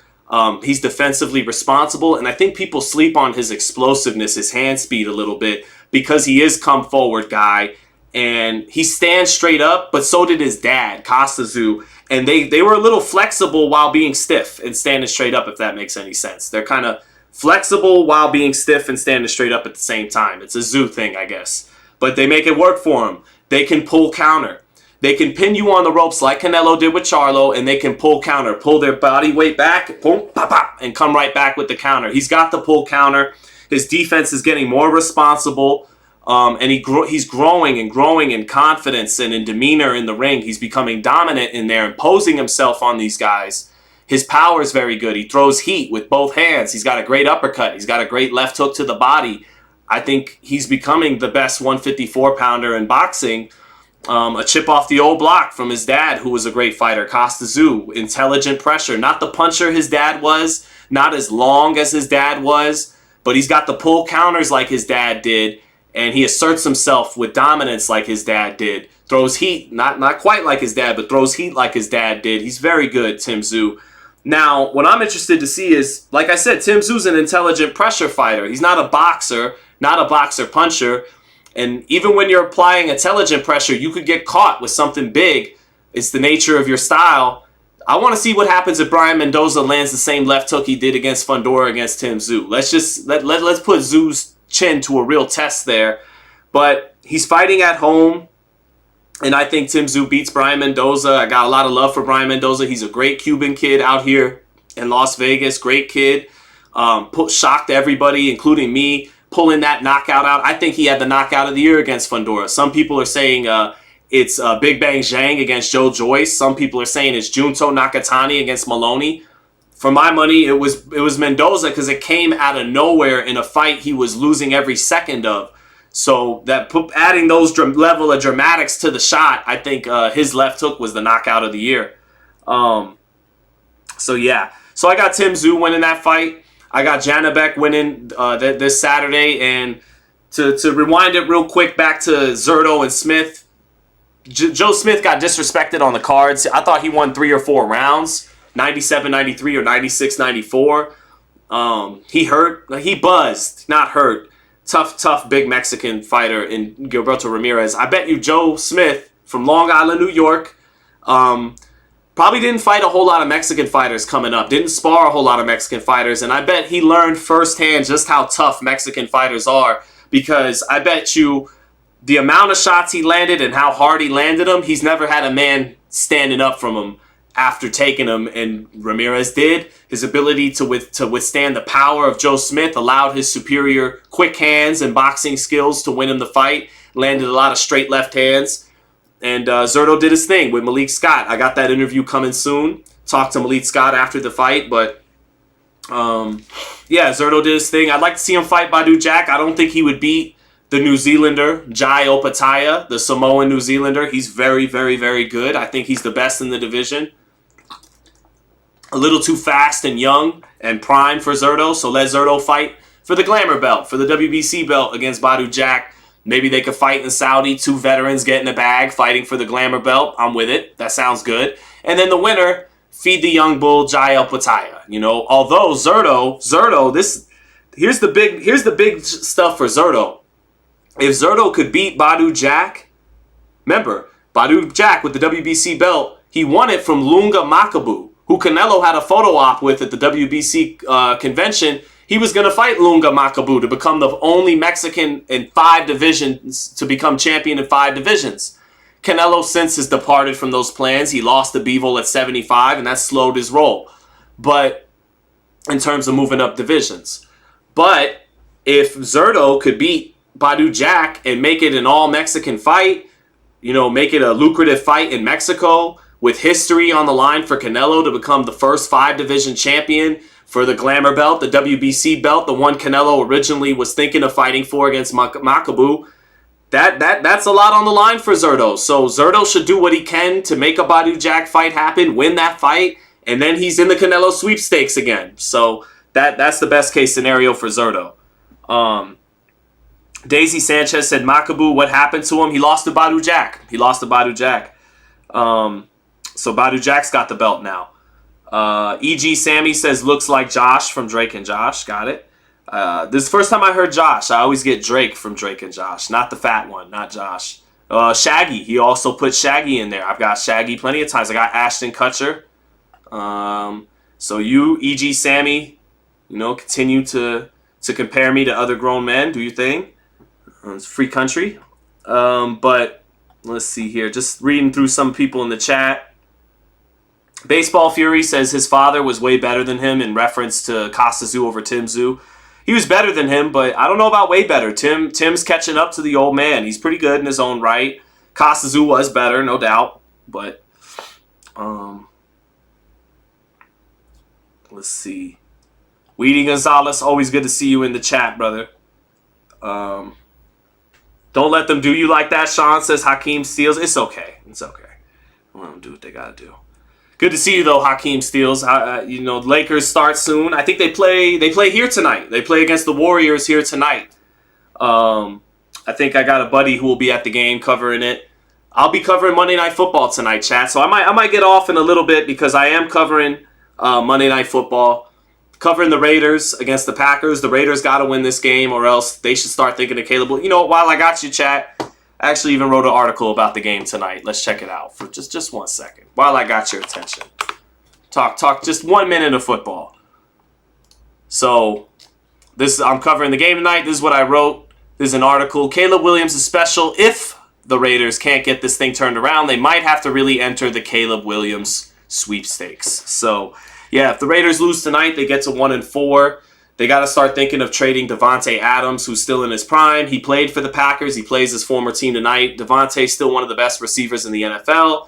He's defensively responsible, and I think people sleep on his explosiveness, his hand speed a little bit, because he is come forward guy, and he stands straight up, but so did his dad, Costa Zoo, and they were a little flexible while being stiff and standing straight up, if that makes any sense. They're kind of flexible while being stiff and standing straight up at the same time. It's a Zoo thing, I guess. But they make it work for him. They can pull counter. They can pin you on the ropes like Canelo did with Charlo, and they can pull counter. Pull their body weight back, boom, pop, pop, and come right back with the counter. He's got the pull counter. His defense is getting more responsible, and he's growing in confidence and in demeanor in the ring. He's becoming dominant in there, imposing himself on these guys. His power is very good. He throws heat with both hands. He's got a great uppercut. He's got a great left hook to the body. I think he's becoming the best 154-pounder in boxing. A chip off the old block from his dad, who was a great fighter, Costa Tszyu. Intelligent pressure. Not the puncher his dad was, not as long as his dad was, but he's got the pull counters like his dad did, and he asserts himself with dominance like his dad did. Throws heat, not quite like his dad, but throws heat like his dad did. He's very good, Tim Tszyu. Now, what I'm interested to see is, like I said, Tim Tszyu's an intelligent pressure fighter. He's not a boxer, not a boxer puncher. And even when you're applying intelligent pressure, you could get caught with something big. It's the nature of your style. I want to see what happens if Brian Mendoza lands the same left hook he did against Fundora against Tim Tszyu. Let's put Tszyu's chin to a real test there. But he's fighting at home, and I think Tim Tszyu beats Brian Mendoza. I got a lot of love for Brian Mendoza. He's a great Cuban kid out here in Las Vegas. Great kid. Shocked everybody, including me, pulling that knockout out. I think he had the knockout of the year against Fundora. Some people are saying it's Big Bang Zhang against Joe Joyce. Some people are saying it's Junto Nakatani against Maloney. For my money, it was Mendoza because it came out of nowhere in a fight he was losing every second of. So that adding those level of dramatics to the shot, I think his left hook was the knockout of the year. So yeah. So I got Tim Tszyu winning that fight. I got Janabek winning this Saturday. And to rewind it real quick back to Zerto and Smith, Joe Smith got disrespected on the cards. I thought he won 3 or 4 rounds, 97-93 or 96-94. He hurt. He buzzed, not hurt. Tough, big Mexican fighter in Gilberto Ramirez. I bet you Joe Smith from Long Island, New York, probably didn't fight a whole lot of Mexican fighters coming up. Didn't spar a whole lot of Mexican fighters. And I bet he learned firsthand just how tough Mexican fighters are. Because I bet you the amount of shots he landed and how hard he landed them, he's never had a man standing up from him after taking him. And Ramirez did. His ability to withstand the power of Joe Smith allowed his superior quick hands and boxing skills to win him the fight. Landed a lot of straight left hands. And Zerto did his thing with Malik Scott. I got that interview coming soon. Talked to Malik Scott after the fight. But, yeah, Zerto did his thing. I'd like to see him fight Badu Jack. I don't think he would beat the New Zealander, Jai Opataya, the Samoan New Zealander. He's very, very, very good. I think he's the best in the division. A little too fast and young and prime for Zerto. So let Zerto fight for the Glamour belt, for the WBC belt against Badu Jack. Maybe they could fight in Saudi. 2 veterans get in a bag fighting for the Glamour belt. I'm with it. That sounds good. And then the winner, feed the young bull, Jai Opataya. You know, although Zerto, here's the big stuff for Zerto. If Zerto could beat Badu Jack, remember, Badu Jack with the WBC belt, he won it from Lunga Makabu, who Canelo had a photo op with at the WBC convention. He was going to fight Lunga Makabu to become the only Mexican in 5 divisions to become champion in 5 divisions. Canelo since has departed from those plans. He lost to Bivol at 75, and that slowed his roll. But in terms of moving up divisions. But if Zerto could beat Badu Jack and make it an all-Mexican fight, you know, make it a lucrative fight in Mexico with history on the line for Canelo to become the first 5-division champion for the Glamour belt, the WBC belt, the one Canelo originally was thinking of fighting for against Makabu, that's a lot on the line for Zerto. So Zerto should do what he can to make a Badu Jack fight happen, win that fight, and then he's in the Canelo sweepstakes again. So that's the best case scenario for Zerto. Daisy Sanchez said, Makabu, what happened to him? He lost to Badu Jack. So Badu Jack's got the belt now. E.G. Sammy says, looks like Josh from Drake and Josh. Got it. This is the first time I heard Josh. I always get Drake from Drake and Josh. Not the fat one, not Josh. Shaggy. He also put Shaggy in there. I've got Shaggy plenty of times. I got Ashton Kutcher. So you, E.G. Sammy, you know, continue to compare me to other grown men. Do your thing. It's a free country. But let's see here. Just reading through some people in the chat. Baseball Fury says his father was way better than him in reference to Costa Tszyu over Tim Tszyu. He was better than him, but I don't know about way better. Tim's catching up to the old man. He's pretty good in his own right. Costa Tszyu was better, no doubt. But let's see. Weedy Gonzalez, always good to see you in the chat, brother. Don't let them do you like that, Sean says. Hakeem Steels. It's okay. It's okay. Let them do what they got to do. Good to see you, though, Hakeem Steels. Lakers start soon. I think they play here tonight. They play against the Warriors here tonight. I think I got a buddy who will be at the game covering it. I'll be covering Monday Night Football tonight, chat. So I might get off in a little bit because I am covering Monday Night Football. Covering the Raiders against the Packers. The Raiders got to win this game or else they should start thinking of Caleb. You know, while I got you, chat, I actually even wrote an article about the game tonight. Let's check it out for just 1 second. While I got your attention. Talk just 1 minute of football. So, I'm covering the game tonight. This is what I wrote. This is an article. Caleb Williams is special. If the Raiders can't get this thing turned around, they might have to really enter the Caleb Williams sweepstakes. So, yeah, if the Raiders lose tonight, they get to 1-4. They got to start thinking of trading Devontae Adams, who's still in his prime. He played for the Packers. He plays his former team tonight. Devontae's still one of the best receivers in the NFL.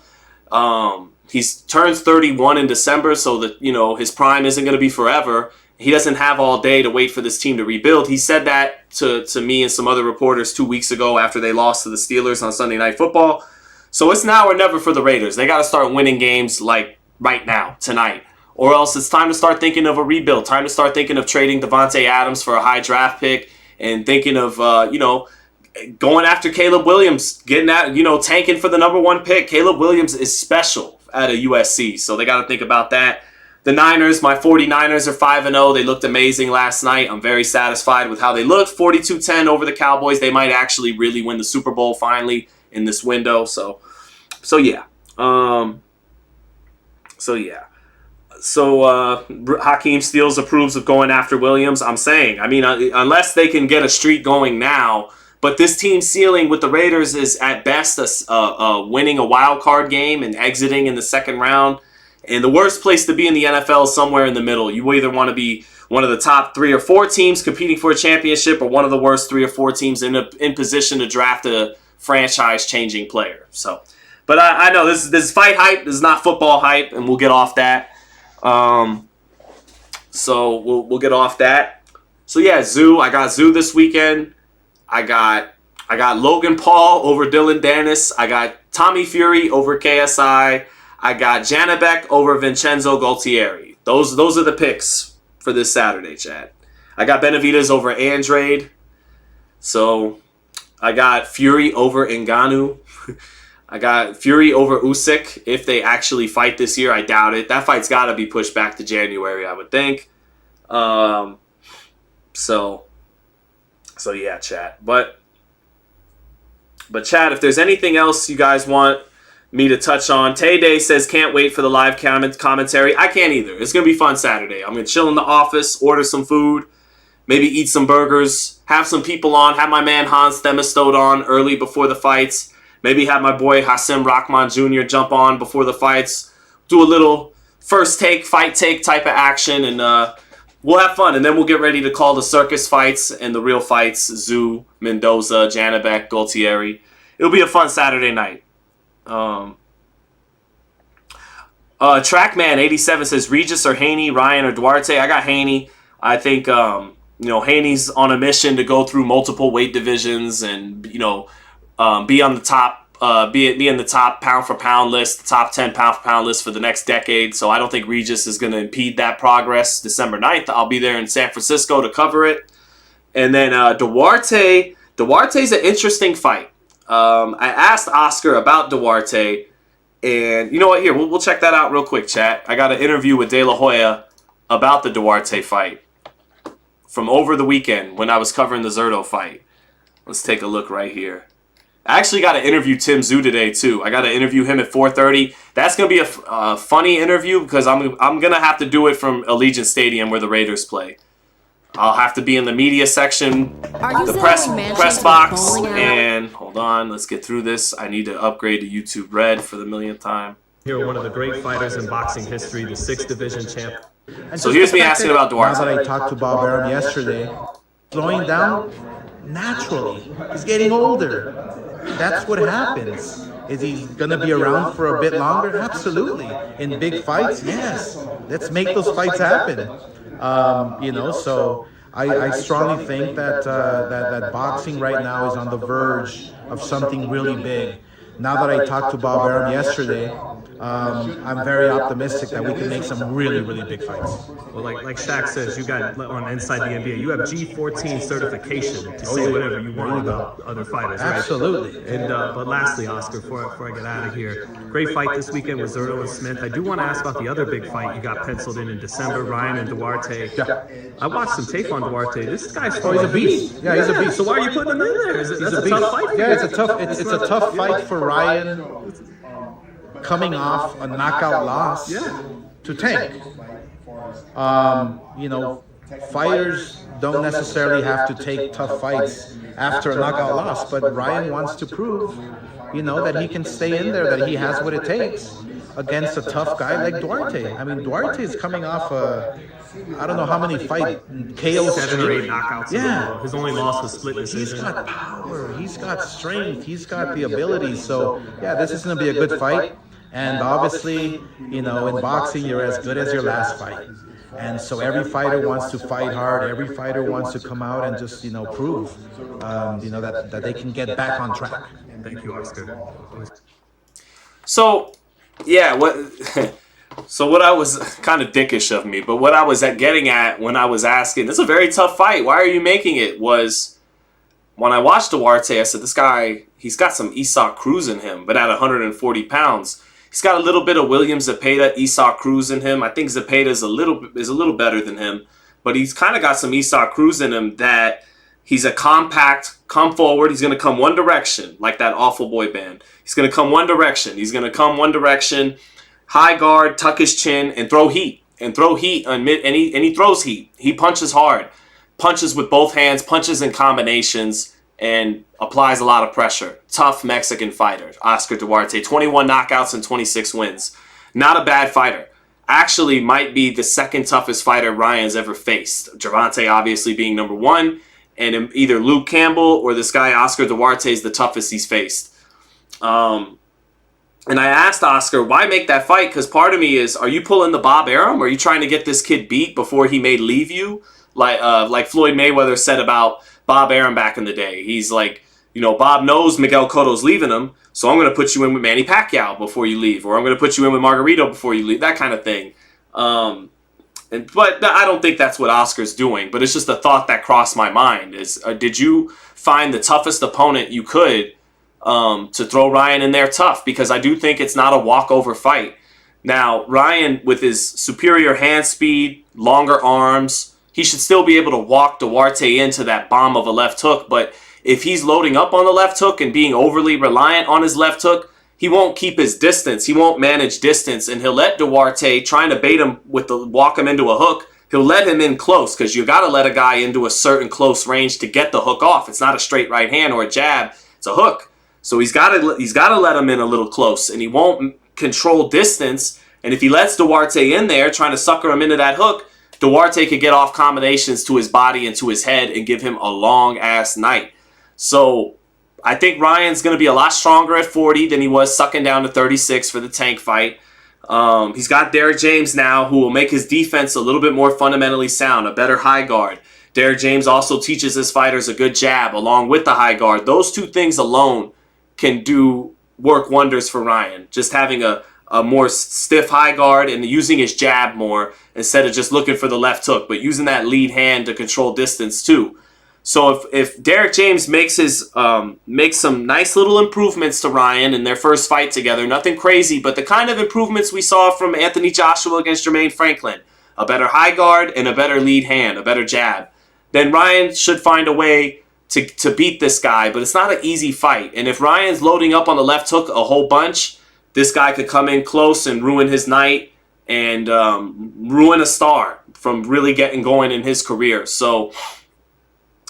He turns 31 in December, so that his prime isn't going to be forever. He doesn't have all day to wait for this team to rebuild. He said that to me and some other reporters 2 weeks ago after they lost to the Steelers on Sunday Night Football. So it's now or never for the Raiders. They got to start winning games like right now, tonight. Or else it's time to start thinking of a rebuild. Time to start thinking of trading Devontae Adams for a high draft pick and thinking of, going after Caleb Williams, tanking for the number 1 pick. Caleb Williams is special at a USC, so they got to think about that. The Niners, my 49ers are 5-0. They looked amazing last night. I'm very satisfied with how they looked. 42-10 over the Cowboys. They might actually really win the Super Bowl finally in this window. So yeah. So Hakeem Steels approves of going after Williams. I'm saying, unless they can get a streak going now, but this team's ceiling with the Raiders is at best winning a wild card game and exiting in the second round. And the worst place to be in the NFL is somewhere in the middle. You either want to be one of the top 3 or 4 teams competing for a championship, or one of the worst 3 or 4 teams in position to draft a franchise-changing player. So, but I know this is fight hype. This is not football hype, and we'll get off that. So we'll get off that. So yeah, Zoo. I got Zoo this weekend. I got Logan Paul over Dylan Dennis. I got Tommy Fury over KSI. I got Janabek over Vincenzo Gualtieri. Those are the picks for this Saturday, chat. I got Benavidez over Andrade. So I got Fury over Ngannou. I got Fury over Usyk. If they actually fight this year, I doubt it. That fight's got to be pushed back to January, I would think. So yeah, chat. But chat, if there's anything else you guys want me to touch on, Tay Day says can't wait for the live commentary. I can't either. It's gonna be fun Saturday. I'm gonna chill in the office, order some food, maybe eat some burgers, have some people on, have my man Hans Themistode on early before the fights. Maybe have my boy Hasim Rahman Jr. jump on before the fights. Do a little first take, fight take type of action, and we'll have fun. And then we'll get ready to call the circus fights and the real fights. Zoo, Mendoza, Janabek, Gualtieri. It'll be a fun Saturday night. Trackman87 says Regis or Haney, Ryan or Duarte. I got Haney. I think Haney's on a mission to go through multiple weight divisions and be on the top, be in the top pound for pound list, the top 10 pound for pound list for the next decade. So I don't think Regis is going to impede that progress. December 9th, I'll be there in San Francisco to cover it. And then Duarte's an interesting fight. I asked Oscar about Duarte, and you know what? Here, we'll check that out real quick, chat. I got an interview with De La Hoya about the Duarte fight from over the weekend when I was covering the Zerto fight. Let's take a look right here. I actually got to interview Tim Zhu today, too. I got to interview him at 4:30. That's going to be a funny interview because I'm going to have to do it from Allegiant Stadium where the Raiders play. I'll have to be in the media section, the press box, and hold on, let's get through this. I need to upgrade to YouTube Red for the millionth time. Here, one of the great fighters in boxing history, the 6th division champ. So here's me asking about Duarte. Now that I talked to Bob Arum yesterday, slowing down naturally. He's getting older. That's what happens. Is he going to be around for a bit longer? Absolutely. In big fights, yes. Let's make those fights happen. So I strongly think that that boxing right now is on the verge of something really big. Now that I talked to Bob Arum yesterday, I'm very optimistic that we can make some really, really big fights. Well, like Shaq says, you got on Inside the NBA, you have G14 certification to say whatever you want about other fighters, right? Absolutely. And but lastly, Oscar, before I get out of here, great fight this weekend with Zittel and Smith. I do want to ask about the other big fight you got penciled in December, Ryan and Duarte. Yeah. I watched some tape on Duarte. This guy's Oh, he's a beast. Yeah, he's a beast. So why are you putting him in there? That's a tough fight. Yeah, it's a tough fight for Ryan, coming off a knockout loss to Tank. You know, fighters don't necessarily have to take tough fights after a knockout loss, but Ryan wants to prove, you know, that he can stay in there, that he has what it takes against a tough guy like Duarte. I mean, Duarte is coming off I don't know how many fight KOs. 7 or 8 knockouts. Yeah. His only loss was split decision. He's got power. He's got strength. He's got the ability. So, yeah, this is going to be a good fight. And obviously, you know, in boxing, you're as good as your last fight. And so every fighter wants to fight hard. Every fighter wants to come out and just, you know, prove, you know, that they can get back on track. Thank you, Oscar. So, yeah, So what I was kind of dickish of me, but what I was getting at when I was asking, this is a very tough fight, why are you making it, was when I watched Duarte, I said, this guy, he's got some Isaac Cruz in him, but at 140 pounds. He's got a little bit of William Zepeda, Isaac Cruz in him. I think Zepeda is a little better than him, but he's kind of got some Isaac Cruz in him that he's a compact, come forward, he's going to come one direction, like that Awful Boy band. He's going to come one direction. He's going to come one direction. High guard, tuck his chin, and throw heat. And he throws heat. He punches hard. Punches with both hands, punches in combinations, and applies a lot of pressure. Tough Mexican fighter, Oscar Duarte. 21 knockouts and 26 wins. Not a bad fighter. Actually might be the second toughest fighter Ryan's ever faced. Gervonta obviously being number 1, and either Luke Campbell or this guy Oscar Duarte is the toughest he's faced. And I asked Oscar, why make that fight? Because part of me is, are you pulling the Bob Arum? Are you trying to get this kid beat before he may leave you? Like Floyd Mayweather said about Bob Arum back in the day. He's like, you know, Bob knows Miguel Cotto's leaving him, so I'm going to put you in with Manny Pacquiao before you leave, or I'm going to put you in with Margarito before you leave, that kind of thing. But I don't think that's what Oscar's doing, but it's just a thought that crossed my mind. Did you find the toughest opponent you could to throw Ryan in there tough? Because I do think it's not a walkover fight. Now, Ryan, with his superior hand speed, longer arms, he should still be able to walk Duarte into that bomb of a left hook. But if he's loading up on the left hook and being overly reliant on his left hook, he won't keep his distance. He won't manage distance, and he'll let Duarte, trying to bait him walk him into a hook, he'll let him in close, because you got to let a guy into a certain close range to get the hook off. It's not a straight right hand or a jab. It's a hook. So he's got to let him in a little close, and he won't control distance. And if he lets Duarte in there, trying to sucker him into that hook, Duarte could get off combinations to his body and to his head and give him a long-ass night. So I think Ryan's going to be a lot stronger at 40 than he was sucking down to 36 for the Tank fight. He's got Derek James now, who will make his defense a little bit more fundamentally sound, a better high guard. Derek James also teaches his fighters a good jab along with the high guard. Those two things alone can work wonders for Ryan. Just having a more stiff high guard and using his jab more instead of just looking for the left hook, but using that lead hand to control distance too. So if Derek James makes some nice little improvements to Ryan in their first fight together, nothing crazy, but the kind of improvements we saw from Anthony Joshua against Jermaine Franklin, a better high guard and a better lead hand, a better jab, then Ryan should find a way to beat this guy, but it's not an easy fight. And if Ryan's loading up on the left hook a whole bunch, this guy could come in close and ruin his night and ruin a star from really getting going in his career. So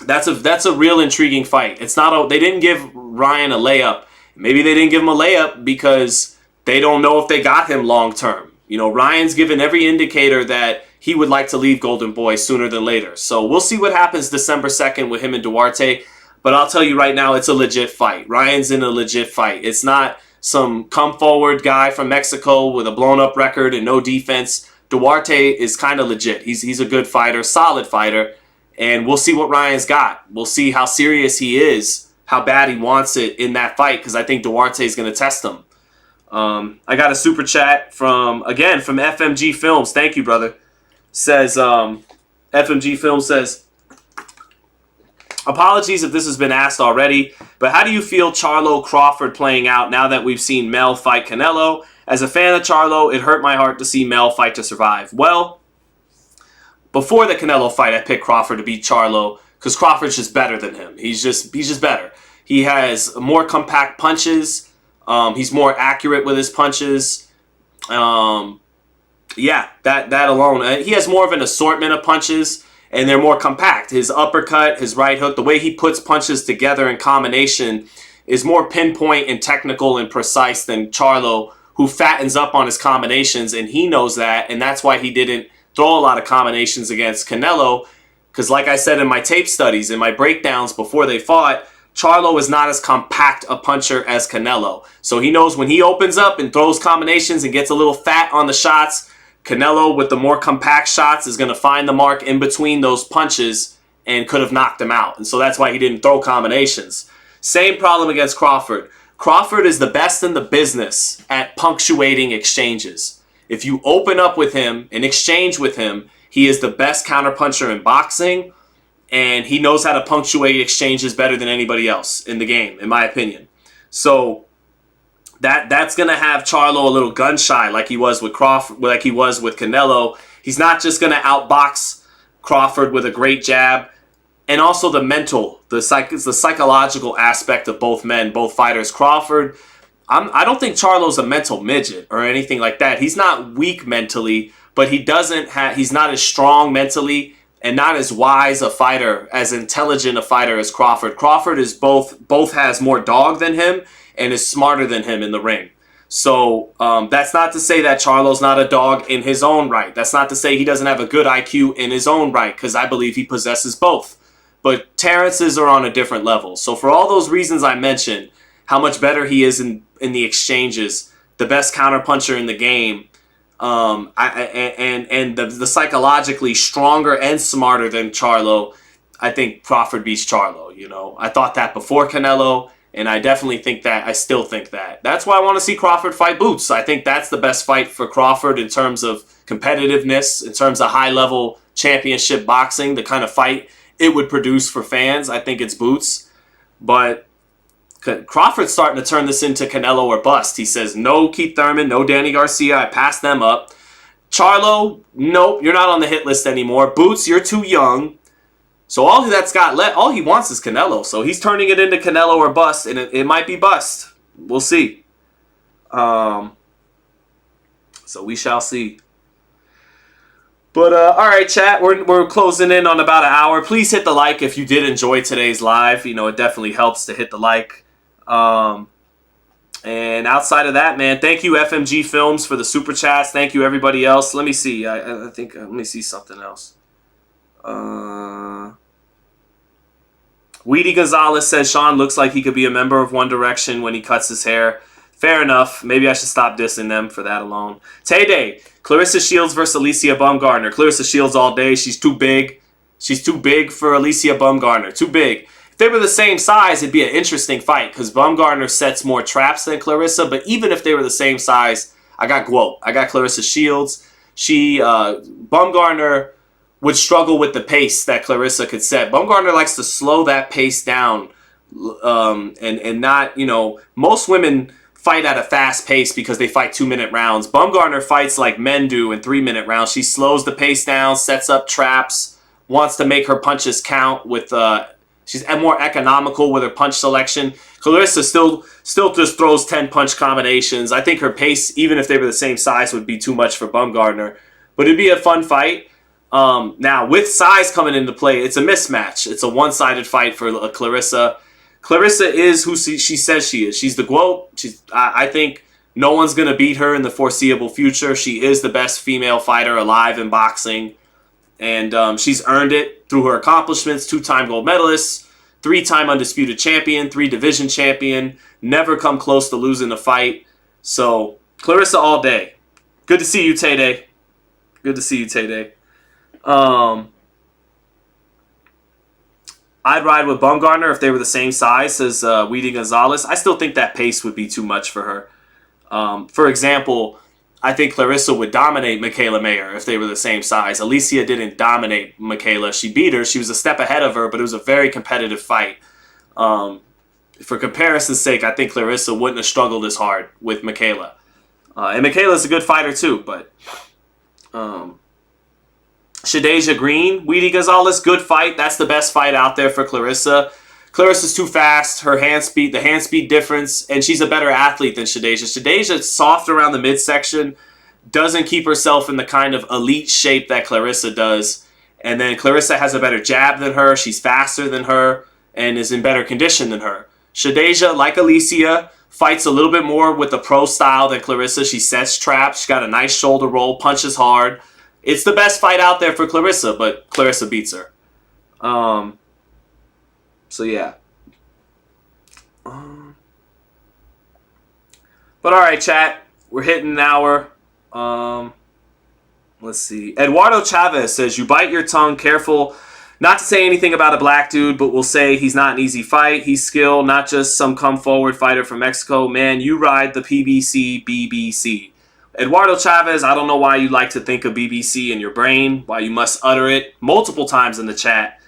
that's a real intriguing fight. They didn't give Ryan a layup. Maybe they didn't give him a layup because they don't know if they got him long term. You know, Ryan's given every indicator that he would like to leave Golden Boy sooner than later. So we'll see what happens December 2nd with him and Duarte. But I'll tell you right now, it's a legit fight. Ryan's in a legit fight. It's not some come forward guy from Mexico with a blown up record and no defense. Duarte is kind of legit. He's a good fighter, solid fighter. And we'll see what Ryan's got. We'll see how serious he is, how bad he wants it in that fight, because I think Duarte is going to test him. I got a super chat from FMG Films. Thank you, brother. Says, FMG Films says, apologies if this has been asked already, but how do you feel Charlo Crawford playing out now that we've seen Mel fight Canelo? As a fan of Charlo, it hurt my heart to see Mel fight to survive. Well, before the Canelo fight, I picked Crawford to beat Charlo because Crawford's just better than him. He's just better. He has more compact punches. He's more accurate with his punches. That alone. He has more of an assortment of punches, and they're more compact. His uppercut, his right hook, the way he puts punches together in combination is more pinpoint and technical and precise than Charlo, who fattens up on his combinations, and he knows that, and that's why he didn't throw a lot of combinations against Canelo, because like I said in my tape studies, in my breakdowns before they fought, Charlo is not as compact a puncher as Canelo. So he knows when he opens up and throws combinations and gets a little fat on the shots, Canelo with the more compact shots is going to find the mark in between those punches and could have knocked him out. And so that's why he didn't throw combinations. Same problem against Crawford. Crawford is the best in the business at punctuating exchanges. If you open up with him and exchange with him, he is the best counterpuncher in boxing, and he knows how to punctuate exchanges better than anybody else in the game, in my opinion. So that's going to have Charlo a little gun shy like he was with Crawford, like he was with Canelo. He's not just going to outbox Crawford with a great jab. And also the mental, the psychological aspect of both men, both fighters. Crawford, I don't think Charlo's a mental midget or anything like that. He's not weak mentally, but he's not as strong mentally and not as wise a fighter, as intelligent a fighter as Crawford. Crawford is both has more dog than him and is smarter than him in the ring. So that's not to say that Charlo's not a dog in his own right. That's not to say he doesn't have a good IQ in his own right, because I believe he possesses both. But Terrence's are on a different level. So for all those reasons I mentioned, how much better he is in the exchanges, the best counterpuncher in the game, and the psychologically stronger and smarter than Charlo, I think Crawford beats Charlo. You know, I thought that before Canelo, and I definitely think that. I still think that. That's why I want to see Crawford fight Boots. I think that's the best fight for Crawford in terms of competitiveness, in terms of high-level championship boxing, the kind of fight it would produce for fans. I think it's Boots. But Crawford's starting to turn this into Canelo or bust. He says, no Keith Thurman, no Danny Garcia. I passed them up. Charlo, nope, you're not on the hit list anymore. Boots, you're too young. So all he wants is Canelo. So he's turning it into Canelo or bust, and it might be bust. We'll see. So we shall see. But all right, chat, we're closing in on about an hour. Please hit the like if you did enjoy today's live. You know, it definitely helps to hit the like. And outside of that, man, thank you FMG Films for the super chats. Thank you everybody else. Let me see. I think let me see something else. Weedy Gonzalez says Sean looks like he could be a member of One Direction when he cuts his hair. Fair enough. Maybe I should stop dissing them for that alone. Tay-Day, Clarissa Shields versus Alicia Bumgarner. Clarissa Shields all day. She's too big. She's too big for Alicia Bumgarner. Too big. If they were the same size, it'd be an interesting fight because Bumgarner sets more traps than Clarissa. But even if they were the same size, I got Guo. I got Clarissa Shields. Bumgarner would struggle with the pace that Clarissa could set. Bumgarner likes to slow that pace down and not, you know, most women fight at a fast pace because they fight 2-minute rounds. Bumgarner fights like men do in 3-minute rounds. She slows the pace down, sets up traps, wants to make her punches count with she's more economical with her punch selection. Clarissa still just throws 10 punch combinations. I think her pace, even if they were the same size, would be too much for Bumgarner. But it'd be a fun fight. Now, with size coming into play, it's a mismatch. It's a one-sided fight for Clarissa. Clarissa is who she says she is. She's the GOAT. I think no one's going to beat her in the foreseeable future. She is the best female fighter alive in boxing. And she's earned it through her accomplishments. 2-time gold medalist, 3-time undisputed champion, 3-division champion. Never come close to losing a fight. So, Clarissa all day. Good to see you, Tay-Day. Good to see you, Tay-Day. I'd ride with Bumgarner if they were the same size as Weedy Gonzalez. I still think that pace would be too much for her. For example, I think Clarissa would dominate Michaela Mayer if they were the same size. Alicia didn't dominate Michaela. She beat her. She was a step ahead of her, but it was a very competitive fight. For comparison's sake, I think Clarissa wouldn't have struggled as hard with Michaela. And Michaela's a good fighter too, but Shadeja Green, Weedy Gonzalez, good fight. That's the best fight out there for Clarissa. Clarissa's too fast. Her hand speed, the hand speed difference, and she's a better athlete than Shadeja. Shadeja's soft around the midsection, doesn't keep herself in the kind of elite shape that Clarissa does. And then Clarissa has a better jab than her. She's faster than her and is in better condition than her. Shadeja, like Alicia, fights a little bit more with the pro style than Clarissa. She sets traps. She's got a nice shoulder roll, punches hard. It's the best fight out there for Clarissa, but Clarissa beats her. So yeah. But all right, chat. We're hitting an hour. Let's see. Eduardo Chavez says, you bite your tongue. Careful not to say anything about a black dude, but we'll say he's not an easy fight. He's skilled, not just some come-forward fighter from Mexico. Man, you ride the PBC, BBC. Eduardo Chavez, I don't know why you like to think of BBC in your brain, why you must utter it multiple times in the chat.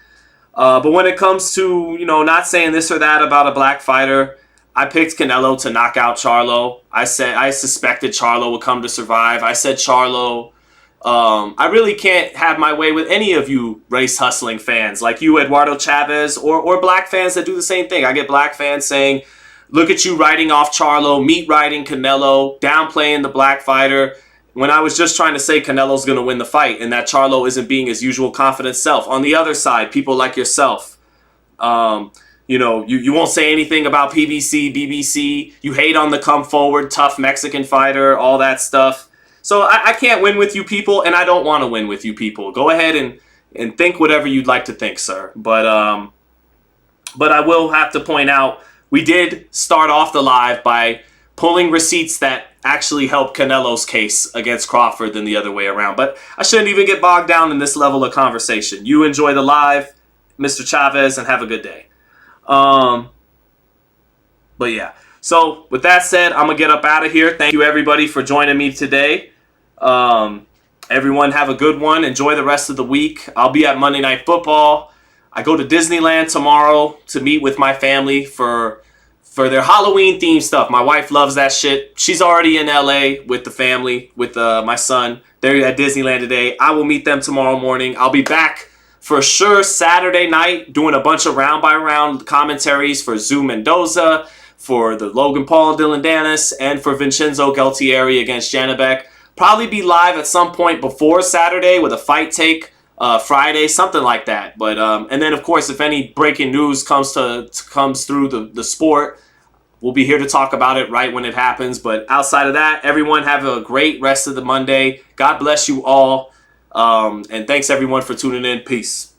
But when it comes to, not saying this or that about a black fighter, I picked Canelo to knock out Charlo. I suspected Charlo would come to survive. I said Charlo. I really can't have my way with any of you race hustling fans like you, Eduardo Chavez, or black fans that do the same thing. I get black fans saying, look at you writing off Charlo, meat riding Canelo, downplaying the black fighter, when I was just trying to say Canelo's going to win the fight and that Charlo isn't being his usual confident self. On the other side, people like yourself, you won't say anything about PBC, BBC. You hate on the come forward, tough Mexican fighter, all that stuff. So I can't win with you people, and I don't want to win with you people. Go ahead and think whatever you'd like to think, sir. But I will have to point out, we did start off the live by pulling receipts that actually helped Canelo's case against Crawford than the other way around. But I shouldn't even get bogged down in this level of conversation. You enjoy the live, Mr. Chavez, and have a good day. But yeah. So with that said, I'm going to get up out of here. Thank you, everybody, for joining me today. Everyone have a good one. Enjoy the rest of the week. I'll be at Monday Night Football. I go to Disneyland tomorrow to meet with my family for their Halloween themed stuff. My wife loves that shit. She's already in LA with the family, with my son. They're at Disneyland today. I will meet them tomorrow morning. I'll be back for sure Saturday night doing a bunch of round-by-round commentaries for Zu Mendoza, for the Logan Paul and Dylan Dennis, and for Vincenzo Galtieri against Janibek. Probably be live at some point before Saturday with a fight take Friday, something like that. But and then, of course, if any breaking news comes through the sport, we'll be here to talk about it right when it happens. But outside of that, everyone have a great rest of the Monday. God bless you all. And thanks, everyone, for tuning in. Peace.